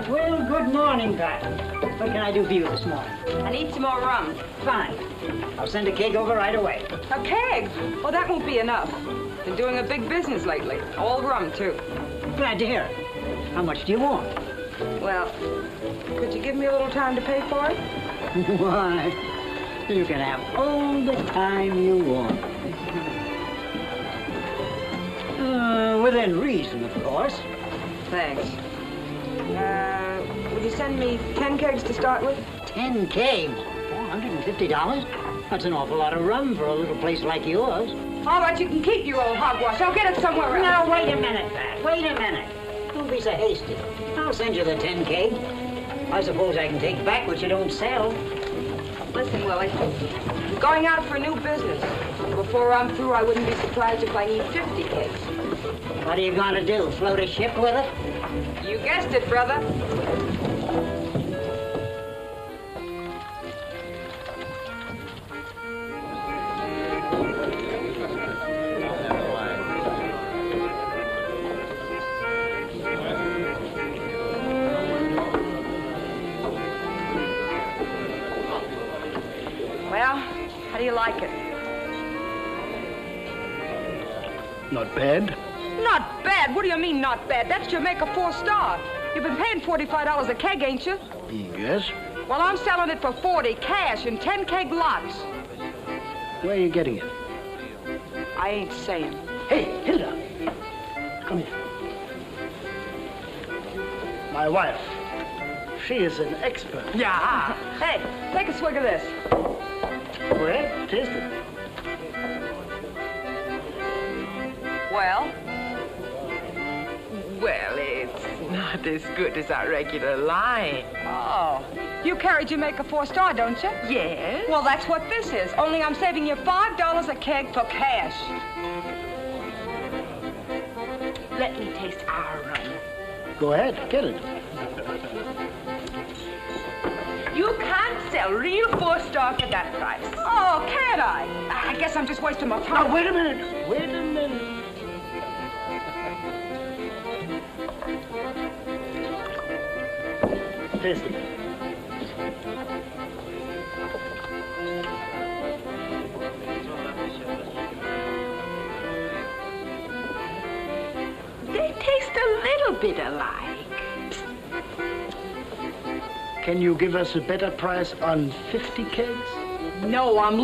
Well, good morning, Pat. What can I do for you this morning? I need some more rum. Fine. I'll send a keg over right away. A keg? Oh, that won't be enough. Been doing a big business lately. All rum, too. Glad to hear it. How much do you want? Well, could you give me a little time to pay for it? Why, you can have all the time you want. Within reason, of course. Thanks. Would you send me 10 kegs to start with? 10 kegs? $450? That's an awful lot of rum for a little place like yours. All right, you can keep your old hogwash. I'll get it somewhere else. Now, wait a minute, Pat. Wait a minute. Don't be so hasty. I'll send you the 10 kegs. I suppose I can take back what you don't sell. Listen, Willie. I'm going out for a new business. Before I'm through, I wouldn't be surprised if I need 50 kegs. What are you going to do, float a ship with it? You guessed it, brother. Well, how do you like it? Not bad. Not bad? What do you mean, not bad? That's Jamaica 4-star. You've been paying $45 a keg, ain't you? Yes. Well, I'm selling it for 40 cash in 10 keg lots. Where are you getting it? I ain't saying. Hey, Hilda. Come here. My wife. She is an expert. Yeah. Hey, take a swig of this. Well, taste it. Well? Well, it's not as good as our regular line. Oh. You carry Jamaica 4-star, don't you? Yes. Well, that's what this is. Only I'm saving you $5 a keg for cash. Let me taste our rum. Go ahead, get it. You can't sell real 4-star for that price. Oh, can't I? I guess I'm just wasting my time. Now, wait a minute. Wait a minute. Taste it. They taste a little bit alike. Can you give us a better price on 50 kegs? No, I'm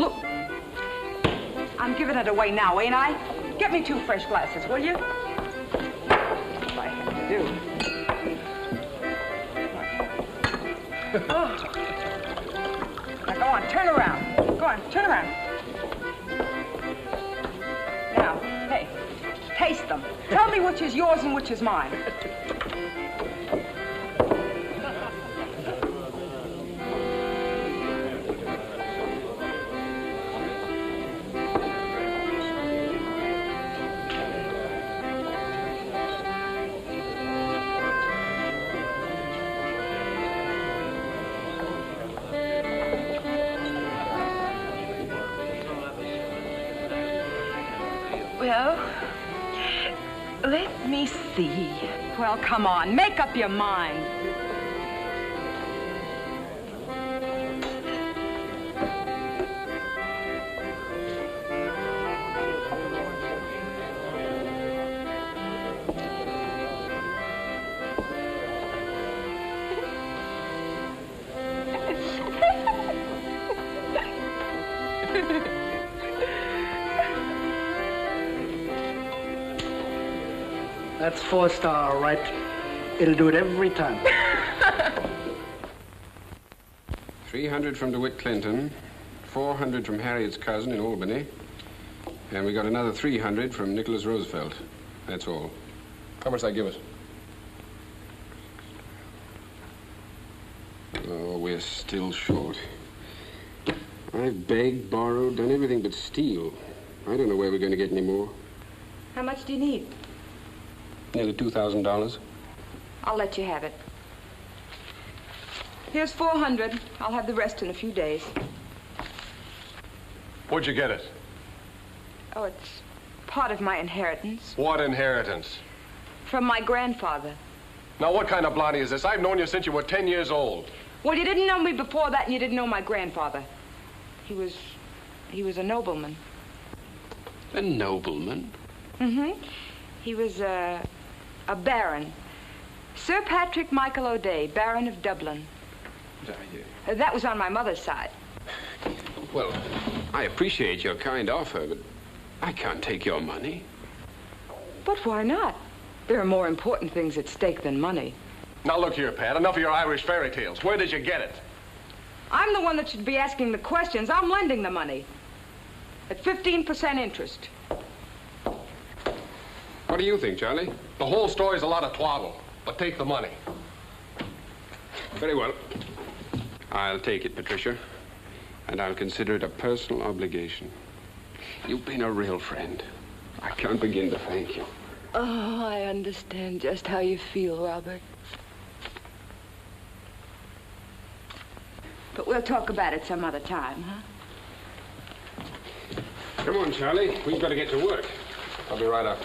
giving it away now, ain't I? Get me 2 fresh glasses, will you? If I have to do. Oh. Now, go on, turn around. Go on, turn around. Now, hey, taste them. Tell me which is yours and which is mine. Well, let me see. Well, come on, make up your mind. That's 4-star, all right. It'll do it every time. 300 from DeWitt Clinton, 400 from Harriet's cousin in Albany, and we got another 300 from Nicholas Roosevelt. That's all. How much did I give us? Oh, we're still short. I've begged, borrowed, done everything but steal. I don't know where we're going to get any more. How much do you need? Nearly $2,000. I'll let you have it. Here's 400. I'll have the rest in a few days. Where'd you get it? Oh, it's part of my inheritance. What inheritance? From my grandfather. Now, what kind of blondie is this? I've known you since you were 10 years old. Well, you didn't know me before that, and you didn't know my grandfather. He was a nobleman. A nobleman? Mm-hmm. He was a baron. Sir Patrick Michael O'Day, Baron of Dublin. That was on my mother's side. Well, I appreciate your kind offer, but I can't take your money. But why not? There are more important things at stake than money. Now, look here, Pat. Enough of your Irish fairy tales. Where did you get it? I'm the one that should be asking the questions. I'm lending the money. At 15% interest. What do you think, Charlie? The whole story's a lot of twaddle, but take the money. Very well. I'll take it, Patricia, and I'll consider it a personal obligation. You've been a real friend. I can't begin to thank you. Oh, I understand just how you feel, Robert. But we'll talk about it some other time, huh? Come on, Charlie. We've got to get to work. I'll be right up.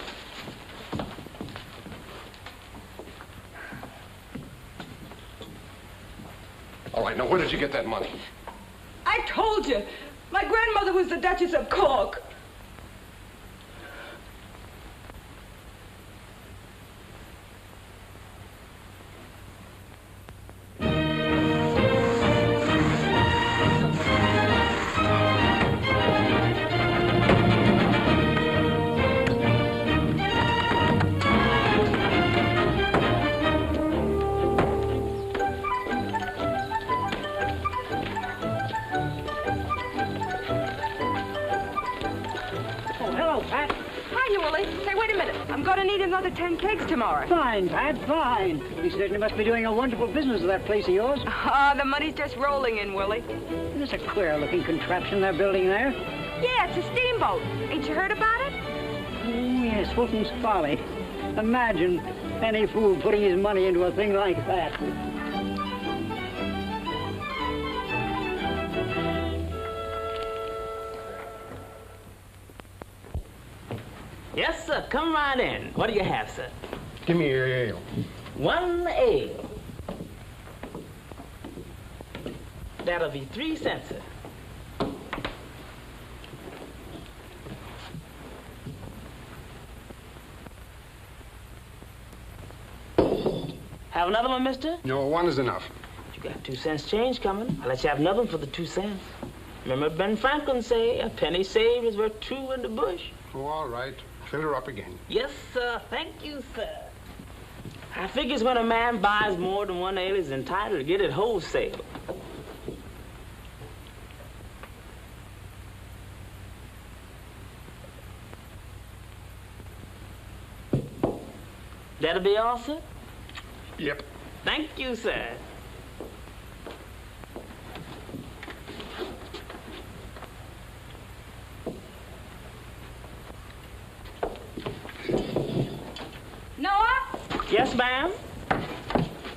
All right, now where did you get that money? I told you. My grandmother was the Duchess of Cork. I'm going to need another 10 kegs tomorrow. Fine, Pat, fine. You certainly must be doing a wonderful business with that place of yours. The money's just rolling in, Willie. This is a queer-looking contraption they're building there. Yeah, it's a steamboat. Ain't you heard about it? Oh, yes, Fulton's Folly. Imagine any fool putting his money into a thing like that. Yes, sir. Come right in. What do you have, sir? Give me your ale. 1 ale. That'll be 3 cents, sir. Have another one, mister? No, 1 is enough. You got 2 cents change coming. I'll let you have another one for the 2 cents. Remember Ben Franklin say, a penny saved is worth 2 in the bush. Oh, all right. Fill her up again. Yes, sir. Thank you, sir. I figures when a man buys more than 1 ale, he's entitled to get it wholesale. That'll be all, sir? Yep. Thank you, sir. Noah? Yes, ma'am?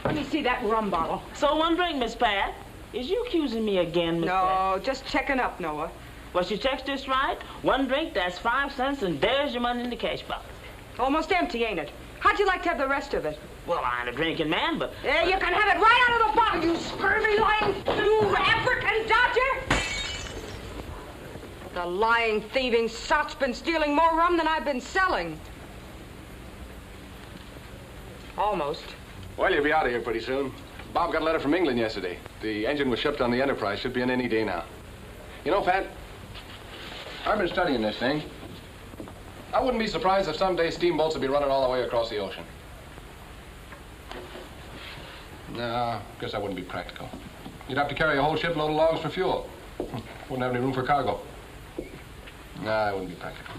Let me see that rum bottle. So 1 drink, Miss Pat. Is you accusing me again, Miss Pat? No, just checking up, Noah. Was your checks just right? 1 drink, that's 5 cents, and there's your money in the cash box. Almost empty, ain't it? How'd you like to have the rest of it? Well, I ain't a drinking man, but... You can have it right out of the bottle, you scurvy, lying, you African dodger! The lying, thieving sot's been stealing more rum than I've been selling. Almost. Well, you'll be out of here pretty soon. Bob got a letter from England yesterday. The engine was shipped on the Enterprise. Should be in any day now. You know, Pat, I've been studying this thing. I wouldn't be surprised if someday steamboats would be running all the way across the ocean. No, guess that wouldn't be practical. You'd have to carry a whole shipload of logs for fuel. Wouldn't have any room for cargo. No, it wouldn't be practical.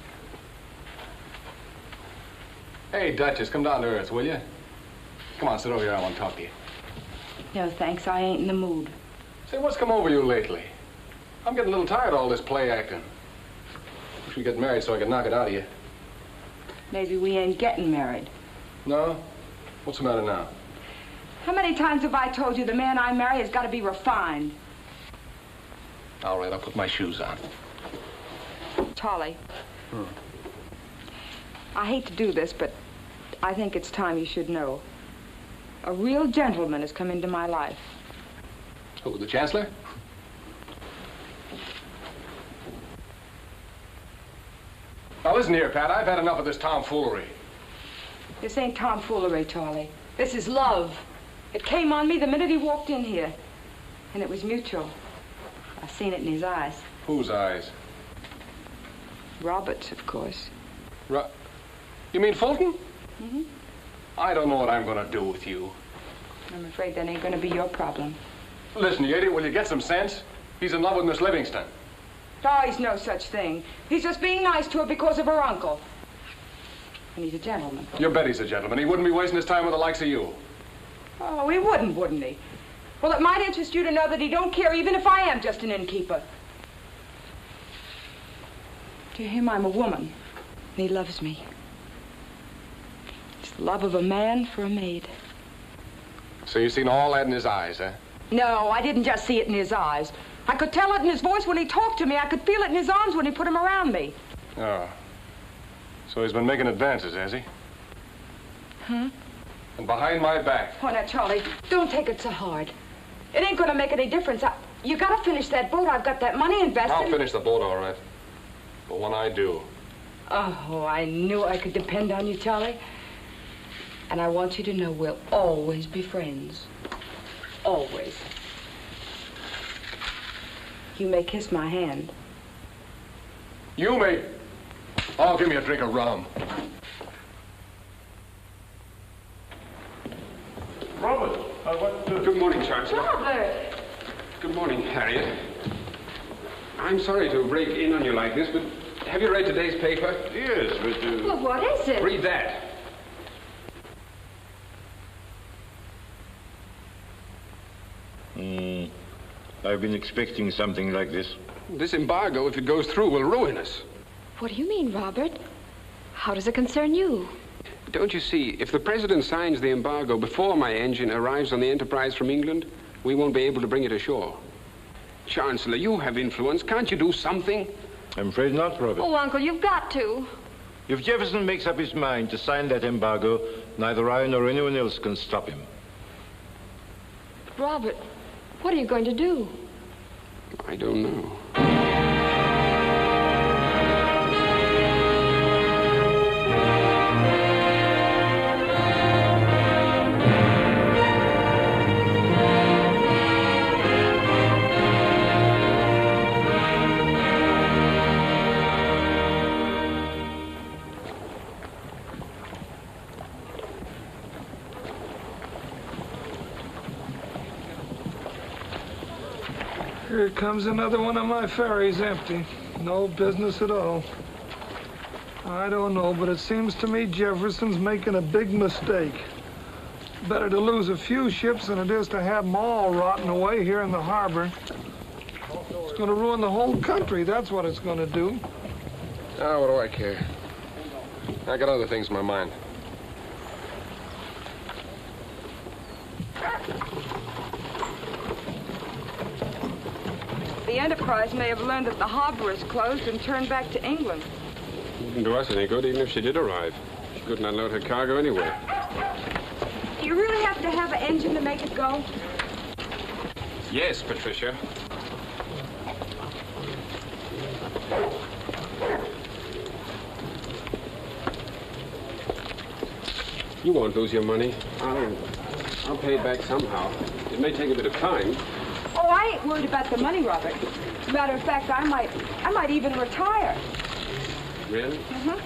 Hey, Duchess, come down to earth, will you? Come on, sit over here. I want to talk to you. No, thanks. I ain't in the mood. Say, what's come over you lately? I'm getting a little tired of all this play acting. Wish we'd get married so I could knock it out of you. Maybe we ain't getting married. No? What's the matter now? How many times have I told you the man I marry has got to be refined? All right, I'll put my shoes on. Tolly. I hate to do this, but I think it's time you should know. A real gentleman has come into my life. Who, the Chancellor? Now listen here, Pat, I've had enough of this tomfoolery. This ain't tomfoolery, Tolly. This is love. It came on me the minute he walked in here. And it was mutual. I've seen it in his eyes. Whose eyes? Robert's, of course. You mean Fulton? Mm-hmm. I don't know what I'm going to do with you. I'm afraid that ain't going to be your problem. Listen, you idiot, will you get some sense? He's in love with Miss Livingston. Oh, he's no such thing. He's just being nice to her because of her uncle. And he's a gentleman. You bet he's a gentleman. He wouldn't be wasting his time with the likes of you. Oh, he wouldn't he? Well, it might interest you to know that he don't care even if I am just an innkeeper. To him, I'm a woman, and he loves me. It's the love of a man for a maid. So you've seen all that in his eyes, huh? No, I didn't just see it in his eyes. I could tell it in his voice when he talked to me. I could feel it in his arms when he put them around me. Oh. So he's been making advances, has he? Huh? And behind my back. Oh, now, Charlie, don't take it so hard. It ain't gonna make any difference. You gotta finish that boat. I've got that money invested. I'll finish the boat, all right. But when I do... Oh, I knew I could depend on you, Charlie. And I want you to know we'll always be friends. Always. You may kiss my hand. You may... Oh, give me a drink of rum. Robert, Good morning, Chancellor. Robert! Good morning, Harriet. I'm sorry to break in on you like this, but Have you read today's paper? Yes, but... Well, what is it? Read that. I've been expecting something like this. This embargo, if it goes through, will ruin us. What do you mean, Robert? How does it concern you? Don't you see, if the President signs the embargo before my engine arrives on the Enterprise from England, we won't be able to bring it ashore. Chancellor, you have influence. Can't you do something? I'm afraid not, Robert. Oh, Uncle, you've got to. If Jefferson makes up his mind to sign that embargo, neither I nor anyone else can stop him. Robert, what are you going to do? I don't know. Here comes another one of my ferries empty. No business at all. I don't know, but it seems to me Jefferson's making a big mistake. Better to lose a few ships than it is to have them all rotting away here in the harbor. It's going to ruin the whole country, that's what it's going to do. Oh, what do I care? I got other things in my mind. The Enterprise may have learned that the harbor is closed and turned back to England. Wouldn't do us any good, even if she did arrive. She couldn't unload her cargo anyway. Do you really have to have an engine to make it go? Yes, Patricia. You won't lose your money. I'll pay it back somehow. It may take a bit of time. Oh, I ain't worried about the money, Robert. As a matter of fact, I might even retire. Really? Mm-hmm.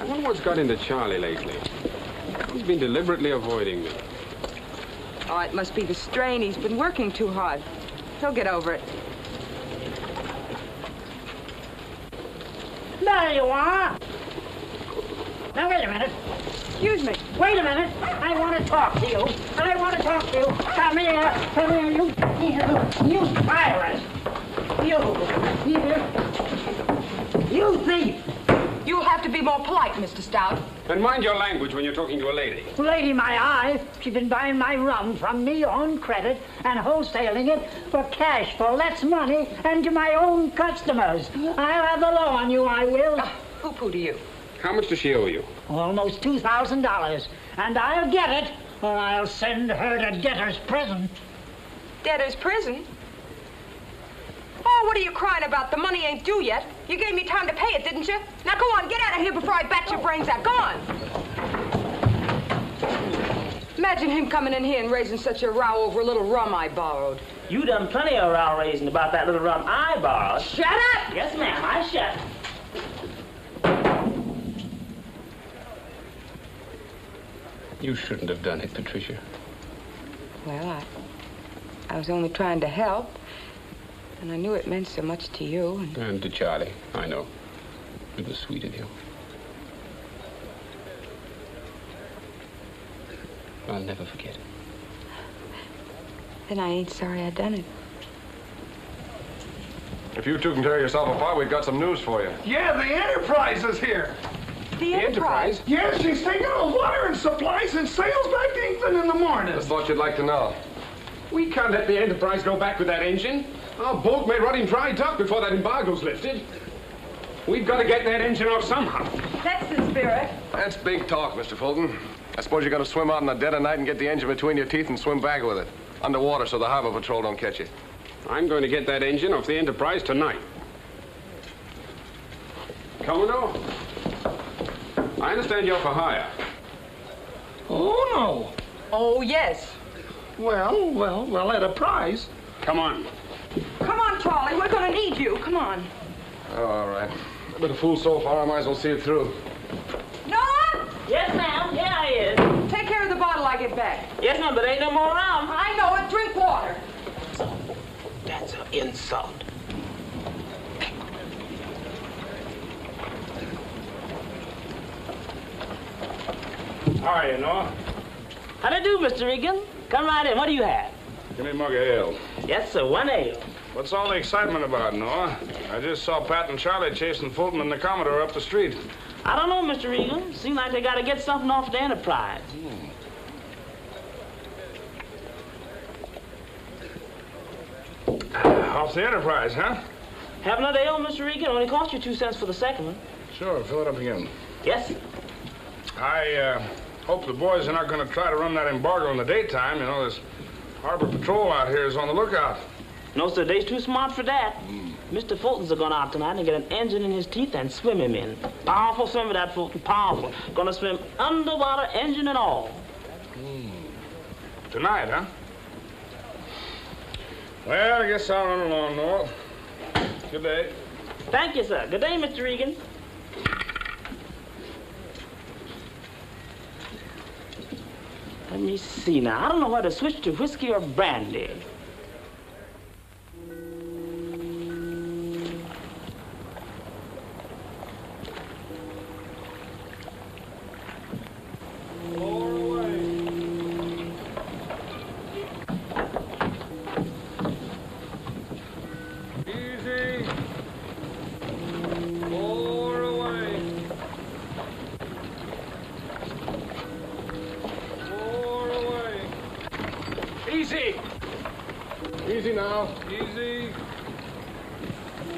I wonder what's got into Charlie lately. He's been deliberately avoiding me. Oh, it must be the strain. He's been working too hard. He'll get over it. There you are. Now, wait a minute. Excuse me. Wait a minute. I want to talk to you. I want to talk to you. Come here, you pirate. You thief. You'll have to be more polite, Mr. Stout. And mind your language when you're talking to a lady. Lady, my eye, she's been buying my rum from me on credit and wholesaling it for cash for less money and to my own customers. I'll have the law on you, I will. Pooh-pooh to you. How much does she owe you? Almost $2,000. And I'll get it, or I'll send her to debtor's prison. Debtor's prison? Oh, what are you crying about? The money ain't due yet. You gave me time to pay it, didn't you? Now go on, get out of here before I bat your brains out. Go on. Imagine him coming in here and raising such a row over a little rum I borrowed. You done plenty of row raising about that little rum I borrowed. Shut up! Yes, ma'am, I shut. You shouldn't have done it, Patricia. Well, I was only trying to help. And I knew it meant so much to you. And to Charlie, I know. It was sweet of you. I'll never forget it. Then I ain't sorry I done it. If you two can tear yourself apart, we've got some news for you. Yeah, the Enterprise is here. The Enterprise? Yes, she's taking all water and supplies and sails back to England in the morning. Just thought you'd like to know. We can't let the Enterprise go back with that engine. Our boat may rot in dry dock before that embargo's lifted. We've got to get that engine off somehow. That's the spirit. That's big talk, Mr. Fulton. I suppose you're going to swim out in the dead of night and get the engine between your teeth and swim back with it. Underwater so the harbor patrol don't catch you. I'm going to get that engine off the Enterprise tonight. Commodore, I understand you're for hire. Oh, no. Oh, yes. Well, at a price. Come on. Come on, Charlie. We're going to need you. Come on. Oh, all right. I've been a fool so far, I might as well see it through. Noah! Yes, ma'am. Yeah, I is. Take care of the bottle I get back. Yes, ma'am, but ain't no more rum. I know it. Drink water. That's up. insult. How are you, Noah? How do you do, Mr. Regan? Come right in. What do you have? Give me a mug of ale. Yes, sir. 1 ale. What's all the excitement about, Noah? I just saw Pat and Charlie chasing Fulton and the Commodore up the street. I don't know, Mr. Regan. Seems like they got to get something off the Enterprise. Off the Enterprise, huh? Have another ale, Mr. Regan? Only cost you 2 cents for the second one. Sure, fill it up again. Yes, sir. I hope the boys are not going to try to run that embargo in the daytime. You know, this harbor patrol out here is on the lookout. No, sir, they's too smart for that. Mr. Fulton's going out tonight and get an engine in his teeth and swim him in. Powerful swimmer, that Fulton, powerful. Gonna swim underwater, engine and all. Tonight, huh? Well, I guess I'll run along, Noel. Good day. Thank you, sir. Good day, Mr. Regan. Let me see now. I don't know whether to switch to whiskey or brandy. Easy now. Easy.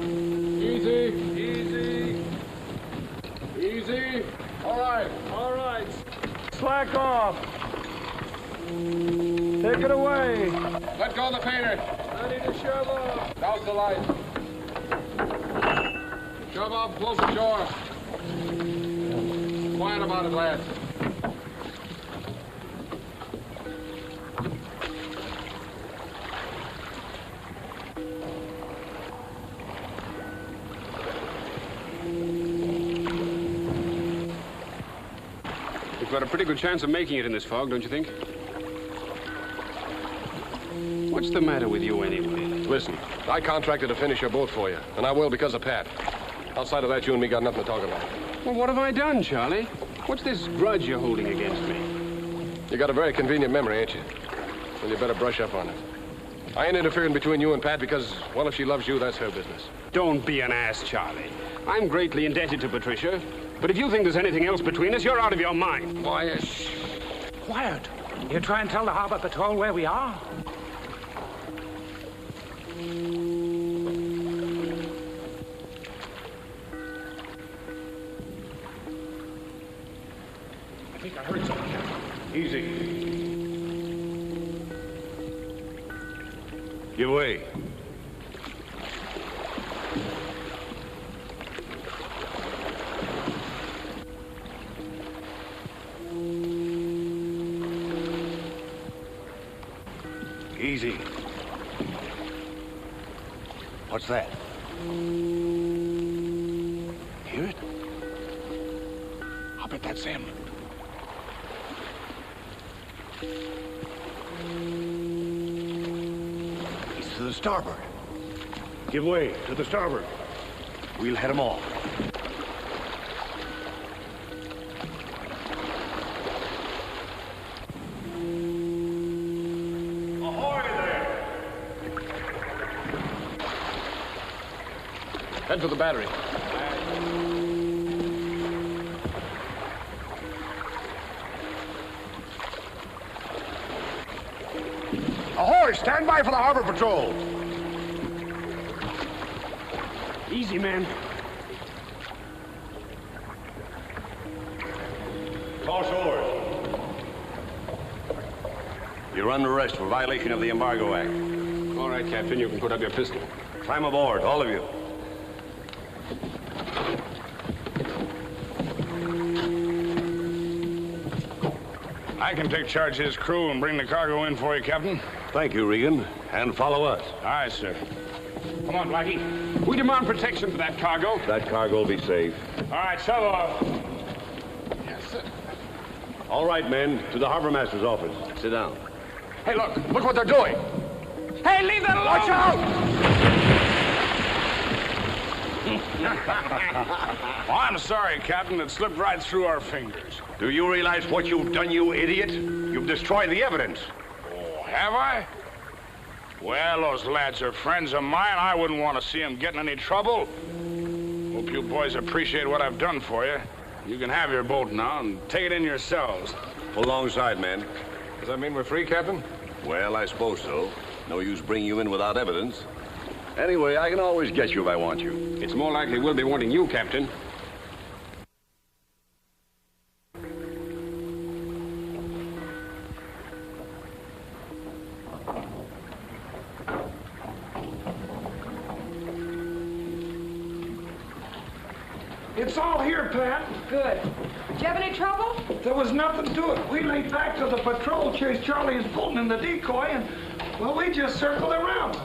Easy. Easy. Easy. All right. All right. Slack off. Take it away. Let go of the painter. Ready to shove off. Douse the light. Shove off, close the door. Quiet about it, lads. We've got a pretty good chance of making it in this fog, don't you think? What's the matter with you anyway? Listen, I contracted to finish your boat for you, and I will because of Pat. Outside of that, you and me got nothing to talk about. Well, what have I done, Charlie? What's this grudge you're holding against me? You got a very convenient memory, ain't you? Well, you better brush up on it. I ain't interfering between you and Pat because, well, if she loves you, that's her business. Don't be an ass, Charlie. I'm greatly indebted to Patricia, but if you think there's anything else between us, you're out of your mind. Why, shh. Quiet. You try and tell the harbor patrol where we are? I think I heard something. Easy. Give way. Easy. What's that? Hear it? I'll bet that's him. He's to the starboard. Give way to the starboard. We'll head him off. Head for the battery. Ahoy! Stand by for the harbor patrol. Easy, man. Toss oars. You're under arrest for violation of the Embargo Act. All right, Captain, you can put up your pistol. Climb aboard, all of you. I can take charge of his crew and bring the cargo in for you, Captain. Thank you, Regan. And follow us. Aye, sir. Come on, Blackie. We demand protection for that cargo. That cargo will be safe. All right, shove off. Yes, sir. All right, men. To the harbor master's office. Sit down. Hey, look what they're doing. Hey, leave that alone! Watch out! Well, I'm sorry, Captain. It slipped right through our fingers. Do you realize what you've done, you idiot? You've destroyed the evidence. Oh, have I? Well, those lads are friends of mine. I wouldn't want to see them get in any trouble. Hope you boys appreciate what I've done for you. You can have your boat now and take it in yourselves. Pull alongside, man. Does that mean we're free, Captain? Well, I suppose so. No use bringing you in without evidence. Anyway, I can always get you if I want you. It's more likely we'll be wanting you, Captain. It's all here, Pat. Good. Did you have any trouble? There was nothing to it. We laid back till the patrol chased Charlie and Fulton in the decoy, and, well, we just circled around.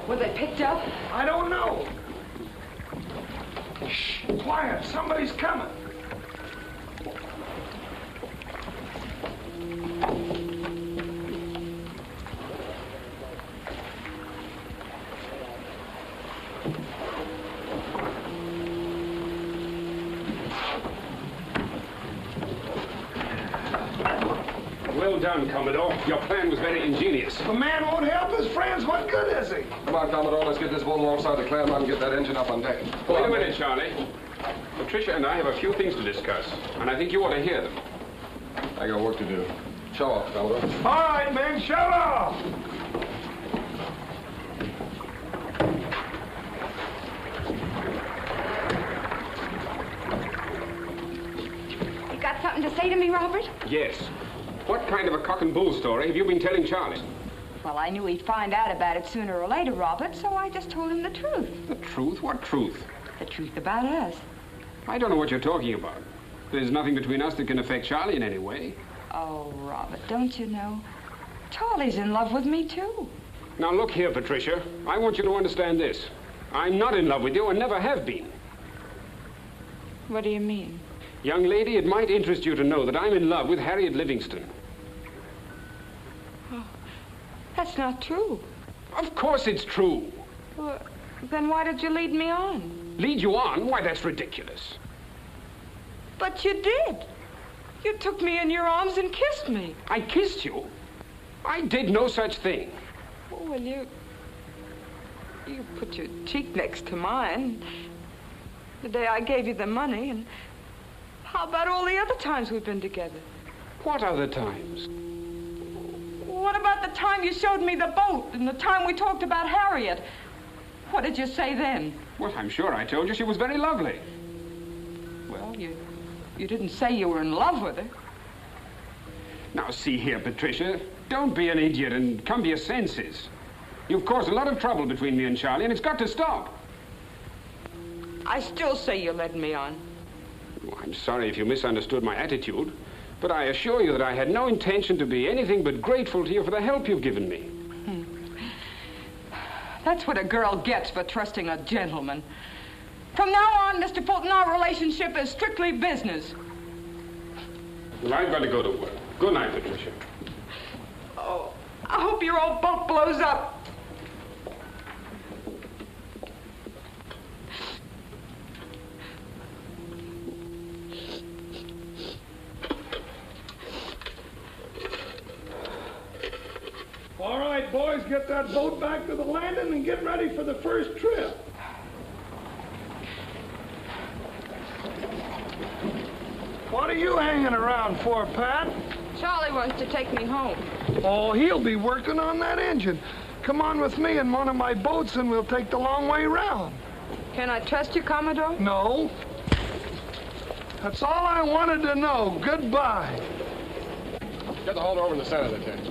Were they picked up? I don't know. Shh, quiet. Somebody's coming. Well done, Commodore. Your plan was very ingenious. If a man won't help his friends, what good is he? Come on, Commodore, let's get this boat alongside the Claremont and get that engine up on deck. Wait a minute, Charlie. Patricia and I have a few things to discuss, and I think you ought to hear them. I got work to do. Show off, Commodore. All right, men, show off. You got something to say to me, Robert? Yes. What kind of a cock and bull story have you been telling Charlie? Well, I knew he'd find out about it sooner or later, Robert, so I just told him the truth. The truth? What truth? The truth about us. I don't know what you're talking about. There's nothing between us that can affect Charlie in any way. Oh, Robert, don't you know? Charlie's in love with me, too. Now, look here, Patricia. I want you to understand this. I'm not in love with you and never have been. What do you mean? Young lady, it might interest you to know that I'm in love with Harriet Livingston. Oh, that's not true. Of course it's true. Well, then why did you lead me on? Lead you on? Why, that's ridiculous. But you did. You took me in your arms and kissed me. I kissed you? I did no such thing. Oh, well, you put your cheek next to mine the day I gave you the money, and how about all the other times we've been together? What other times? What about the time you showed me the boat and the time we talked about Harriet? What did you say then? Well, I'm sure I told you she was very lovely. Well, you didn't say you were in love with her. Now, see here, Patricia. Don't be an idiot and come to your senses. You've caused a lot of trouble between me and Charlie, and it's got to stop. I still say you led me on. Well, I'm sorry if you misunderstood my attitude, but I assure you that I had no intention to be anything but grateful to you for the help you've given me. That's what a girl gets for trusting a gentleman. From now on, Mr. Fulton, our relationship is strictly business. Well, I've got to go to work. Good night, Patricia. Oh, I hope your old boat blows up. All right, boys, get that boat back to the landing and get ready for the first trip. What are you hanging around for, Pat? Charlie wants to take me home. Oh, he'll be working on that engine. Come on with me in one of my boats and we'll take the long way round. Can I trust you, Commodore? No. That's all I wanted to know. Goodbye. Get the halter over in the center of the tent.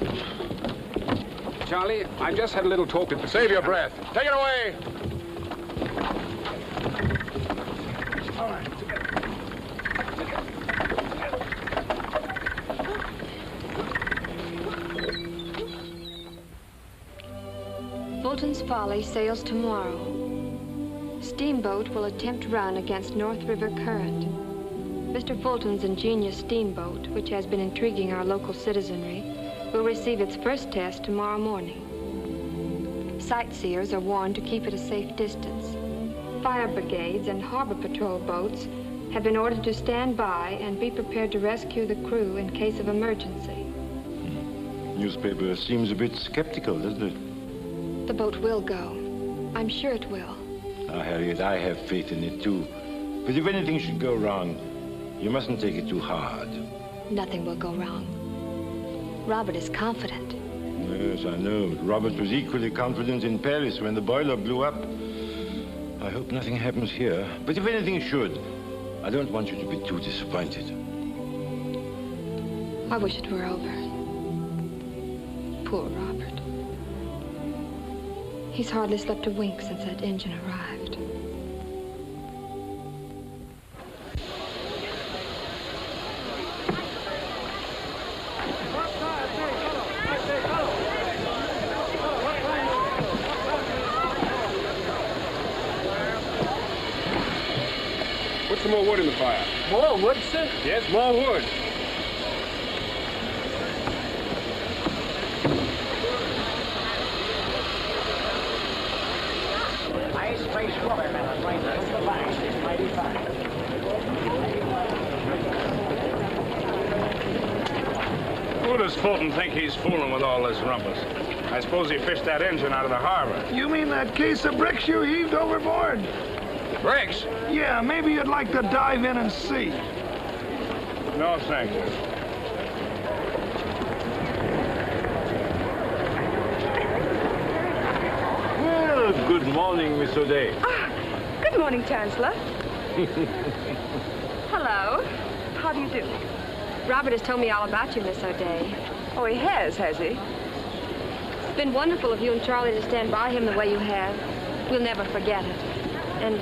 Charlie, I've just had a little talk with... Save your breath. Take it away. All right. Fulton's Folly sails tomorrow. Steamboat will attempt run against North River current. Mr. Fulton's ingenious steamboat, which has been intriguing our local citizenry, will receive its first test tomorrow morning. sightseers are warned to keep at a safe distance. Fire brigades and harbor patrol boats have been ordered to stand by and be prepared to rescue the crew in case of emergency. Newspaper seems a bit skeptical, doesn't it? The boat will go. I'm sure it will. Ah, Harriet, I have faith in it, too. But if anything should go wrong, you mustn't take it too hard. Nothing will go wrong. Robert is confident. Yes, I know. Robert was equally confident in Paris when the boiler blew up. I hope nothing happens here. But if anything should, I don't want you to be too disappointed. I wish it were over. Poor Robert. He's hardly slept a wink since that engine arrived. Put some more wood in the fire. More wood, sir? Yes, more wood. Nice fresh watermelon right there. The vine is mighty fine. Who does Fulton think he's fooling with all this rumpus? I suppose he fished that engine out of the harbor. You mean that case of bricks you heaved overboard? Bricks? Yeah, maybe you'd like to dive in and see. No, thank you. Well, good morning, Miss O'Day. Good morning, Chancellor. Hello. How do you do? Robert has told me all about you, Miss O'Day. Oh, he has he? It's been wonderful of you and Charlie to stand by him the way you have. We'll never forget it. And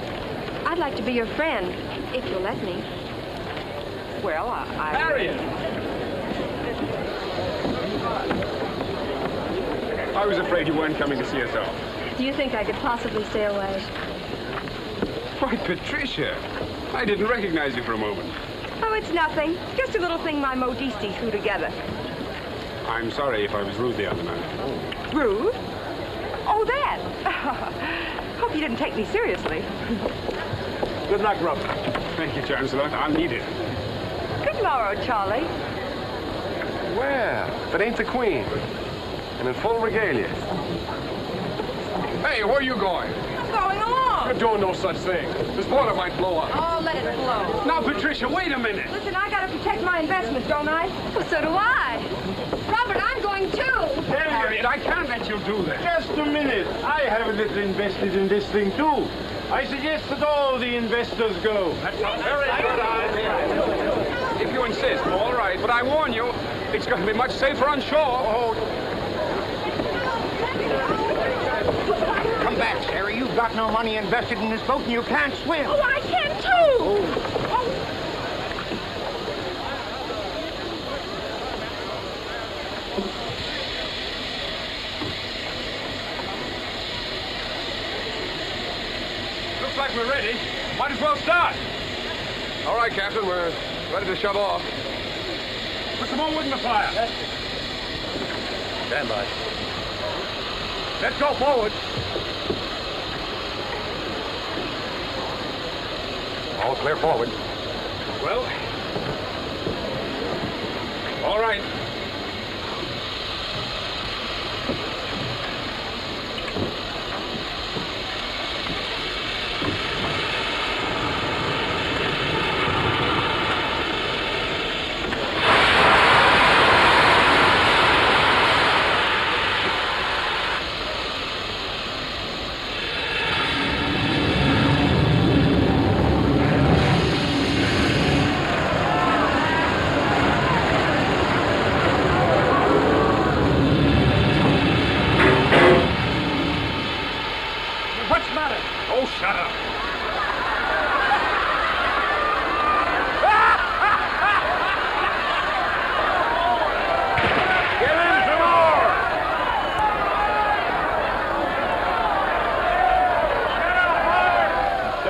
I'd like to be your friend, if you'll let me. Well, I... Harriet! I was afraid you weren't coming to see us off. Do you think I could possibly stay away? Why, Patricia, I didn't recognize you for a moment. Oh, it's nothing. Just a little thing my modistes threw together. I'm sorry if I was rude the other night. Rude? Oh, that. Hope you didn't take me seriously. Good luck, Robert. Thank you, Chancellor. I'll need it. Good morrow, Charlie. Well, if it ain't the Queen. And in full regalia. Hey, where are you going? I'm going along. You're doing no such thing. This boiler might blow up. Oh, let it blow. Now, Patricia, wait a minute. Listen, I gotta protect my investments, don't I? Well, so do I. Robert, I'm going too. Harriet, I can't let you do that. Just a minute. I have a little invested in this thing, too. I suggest that all the investors go. That's a very good idea. If you insist, all right. But I warn you, it's going to be much safer on shore. Oh. Come back, Sarah. You've got no money invested in this boat and you can't swim. Oh, I can too. Oh. Looks like we're ready. Might as well start. All right, Captain. We're ready to shove off. Put some more wood in the fire. Stand by. Let's go forward. All clear forward. Well, all right.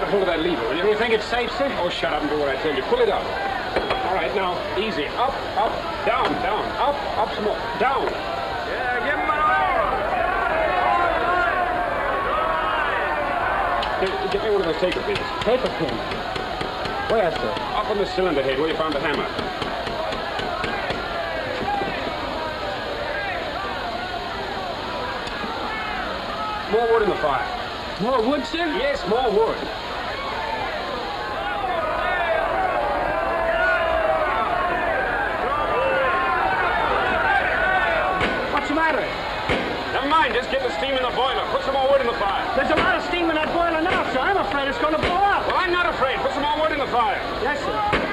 Hold of that lever, will you? You think it's safe, sir? Oh, shut up and do what I tell you. Pull it up. All right, now, easy. Up, up, down, up some more. Down. Yeah, give him an hour. Get me one of those taper pins. Paper pin. Where, sir? Up on the cylinder head where you found the hammer. More wood in the fire. More wood, sir? Yes, more wood. What's the matter? Never mind, just get the steam in the boiler. Put some more wood in the fire. There's a lot of steam in that boiler now, sir. I'm afraid it's going to blow up. Well, I'm not afraid. Put some more wood in the fire. Yes, sir.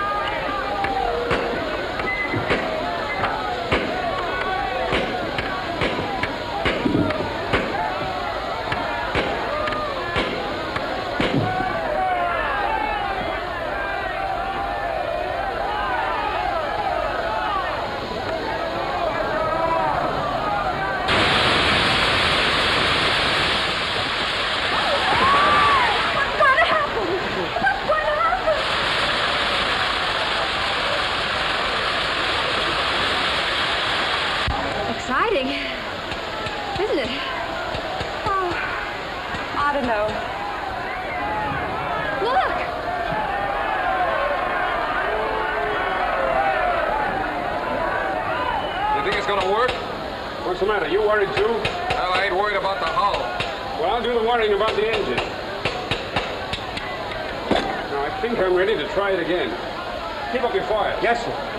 Exciting, isn't it? Oh, I don't know. Look! You think it's gonna work? What's the matter? You worried too? Well, I ain't worried about the hull. Well, I'll do the worrying about the engine. Now, I think I'm ready to try it again. Keep up your fire. Yes, sir.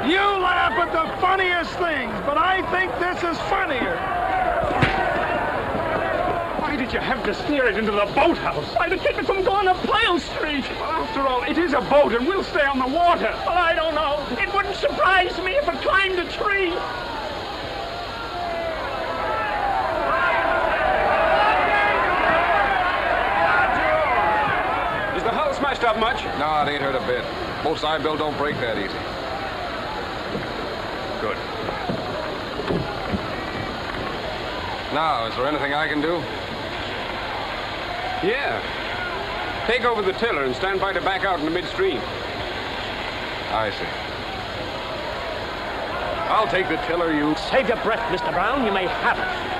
You laugh at the funniest things, but I think this is funnier. Why did you have to steer it into the boathouse? Why, to keep it from going up Pyle Street. Well, after all, it is a boat and we'll stay on the water. Well, I don't know. It wouldn't surprise me if it climbed a tree. Is the hull smashed up much? No, it ain't hurt a bit. Boats I build don't break that easy. Good. Now, is there anything I can do? Yeah. Take over the tiller and stand by to back out in the midstream. I see. I'll take the tiller, you... Save your breath, Mr. Brown. You may have it.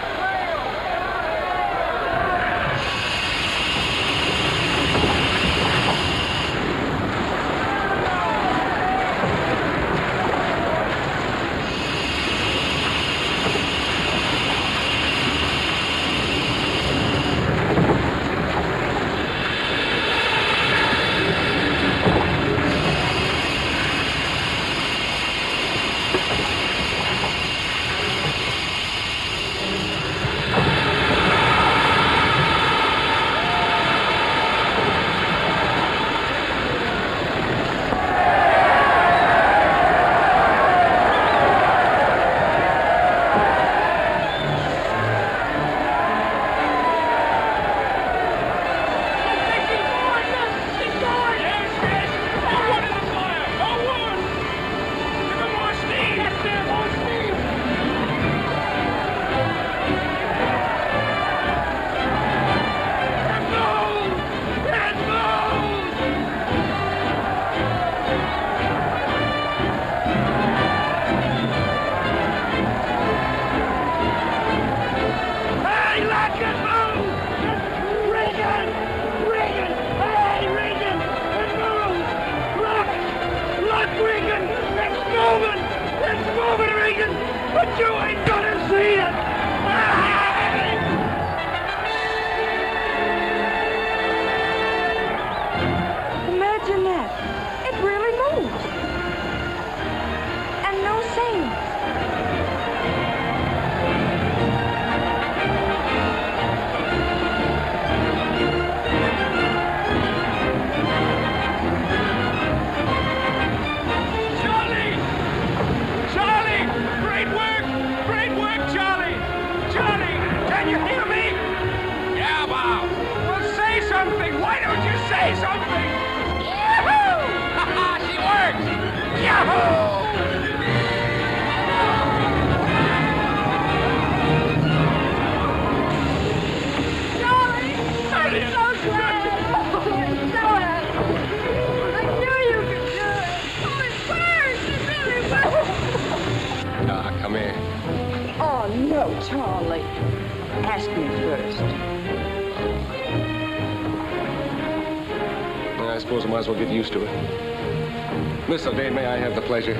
I suppose I might as well get used to it. Miss O'Dane, may I have the pleasure?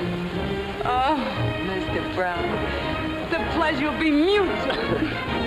Oh, Mr. Brown, the pleasure will be mutual.